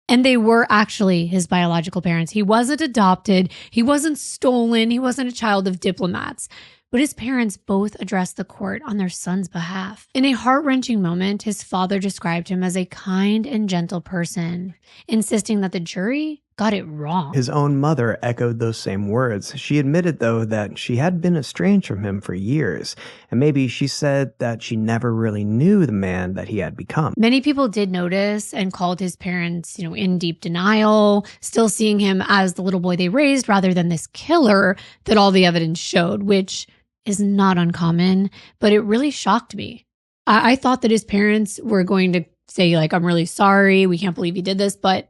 [SPEAKER 1] And they were actually his biological parents. He wasn't adopted. He wasn't stolen. He wasn't a child of diplomats. But his parents both addressed the court on their son's behalf. In a heart-wrenching moment, his father described him as a kind and gentle person, insisting that the jury got it wrong.
[SPEAKER 2] His own mother echoed those same words. She admitted, though, that she had been estranged from him for years, and maybe she said that she never really knew the man that he had become.
[SPEAKER 1] Many people did notice and called his parents, in deep denial, still seeing him as the little boy they raised rather than this killer that all the evidence showed, which is not uncommon, but it really shocked me. I thought that his parents were going to say, I'm really sorry, we can't believe he did this, but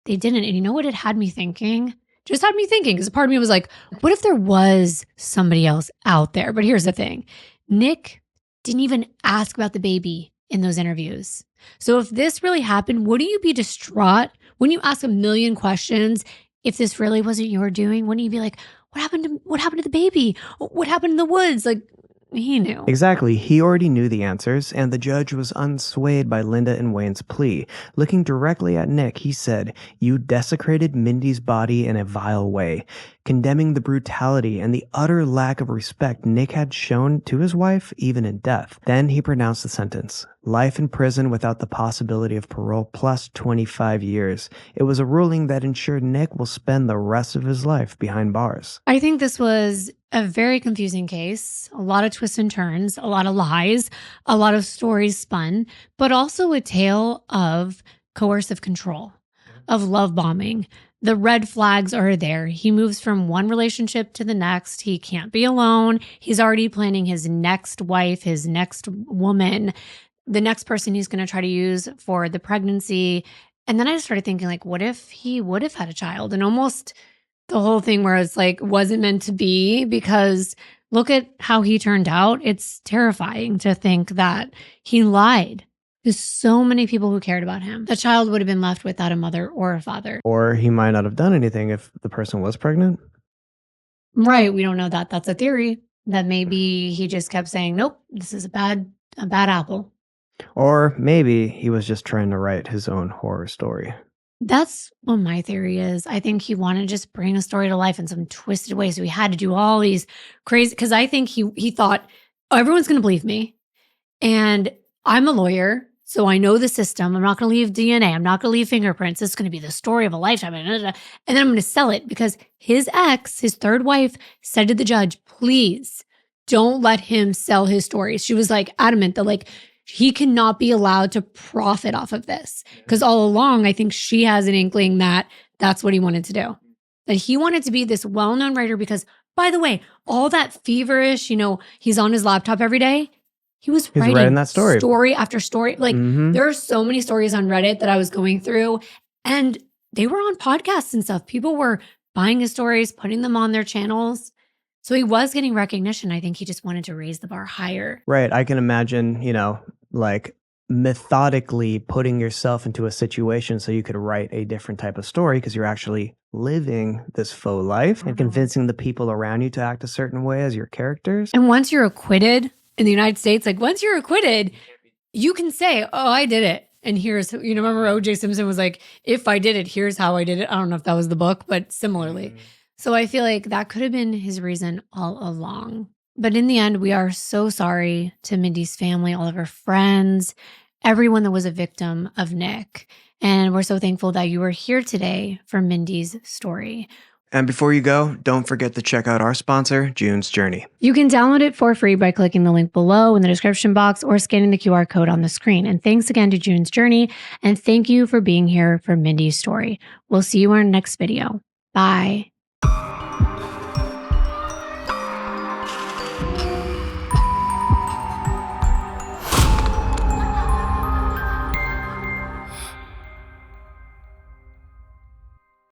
[SPEAKER 1] they didn't. And you know what it had me thinking? Just had me thinking, because a part of me was like, what if there was somebody else out there? But here's the thing. Nick didn't even ask about the baby in those interviews. So if this really happened, wouldn't you be distraught? Wouldn't you ask a million questions if this really wasn't your doing? Wouldn't you be like, what happened to the baby? What happened in the woods? He knew.
[SPEAKER 2] Exactly. He already knew the answers, and the judge was unswayed by Linda and Wayne's plea. Looking directly at Nick, he said, "You desecrated Mindy's body in a vile way. condemning the brutality and the utter lack of respect Nick had shown to his wife, even in death. Then he pronounced the sentence: life in prison without the possibility of parole plus 25 years. It was a ruling that ensured Nick will spend the rest of his life behind bars.
[SPEAKER 1] I think this was a very confusing case, a lot of twists and turns, a lot of lies, a lot of stories spun, but also a tale of coercive control, of love bombing. The red flags are there. He moves from one relationship to the next. He can't be alone. He's already planning his next wife, his next woman, the next person he's going to try to use for the pregnancy. And then I just started thinking, like, what if he would have had a child? And almost the whole thing where it's like, wasn't meant to be, because look at how he turned out. It's terrifying to think that he lied to so many people who cared about him. The child would have been left without a mother or a father.
[SPEAKER 2] Or he might not have done anything if the person was pregnant.
[SPEAKER 1] Right. We don't know that. That's a theory that maybe he just kept saying, nope, this is a bad apple.
[SPEAKER 2] Or maybe he was just trying to write his own horror story.
[SPEAKER 1] That's what my theory is. I think he wanted to just bring a story to life in some twisted way. So he had to do all these crazy, because I think he thought, oh, everyone's going to believe me. And I'm a lawyer, so I know the system. I'm not going to leave DNA. I'm not going to leave fingerprints. This is going to be the story of a lifetime. And then I'm going to sell it, because his ex, his third wife, said to the judge, please don't let him sell his stories. She was like adamant that like, he cannot be allowed to profit off of this, because all along, I think she has an inkling that that's what he wanted to do. That he wanted to be this well-known writer because, by the way, all that feverish, he's on his laptop every day. He's writing
[SPEAKER 2] that story
[SPEAKER 1] after story. Like there are so many stories on Reddit that I was going through, and they were on podcasts and stuff. People were buying his stories, putting them on their channels. So he was getting recognition. I think he just wanted to raise the bar higher.
[SPEAKER 2] Right. I can imagine, like methodically putting yourself into a situation so you could write a different type of story, because you're actually living this faux life and convincing the people around you to act a certain way as your characters.
[SPEAKER 1] And once you're acquitted in the United States, like once you're acquitted, you can say, oh, I did it. And here's, remember O.J. Simpson was like, if I did it, here's how I did it. I don't know if that was the book, but similarly. So I feel like that could have been his reason all along. But in the end, we are so sorry to Mindy's family, all of her friends, everyone that was a victim of Nick. And we're so thankful that you were here today for Mindy's story.
[SPEAKER 2] And before you go, don't forget to check out our sponsor, June's Journey.
[SPEAKER 1] You can download it for free by clicking the link below in the description box or scanning the QR code on the screen. And thanks again to June's Journey. And thank you for being here for Mindy's story. We'll see you in our next video. Bye.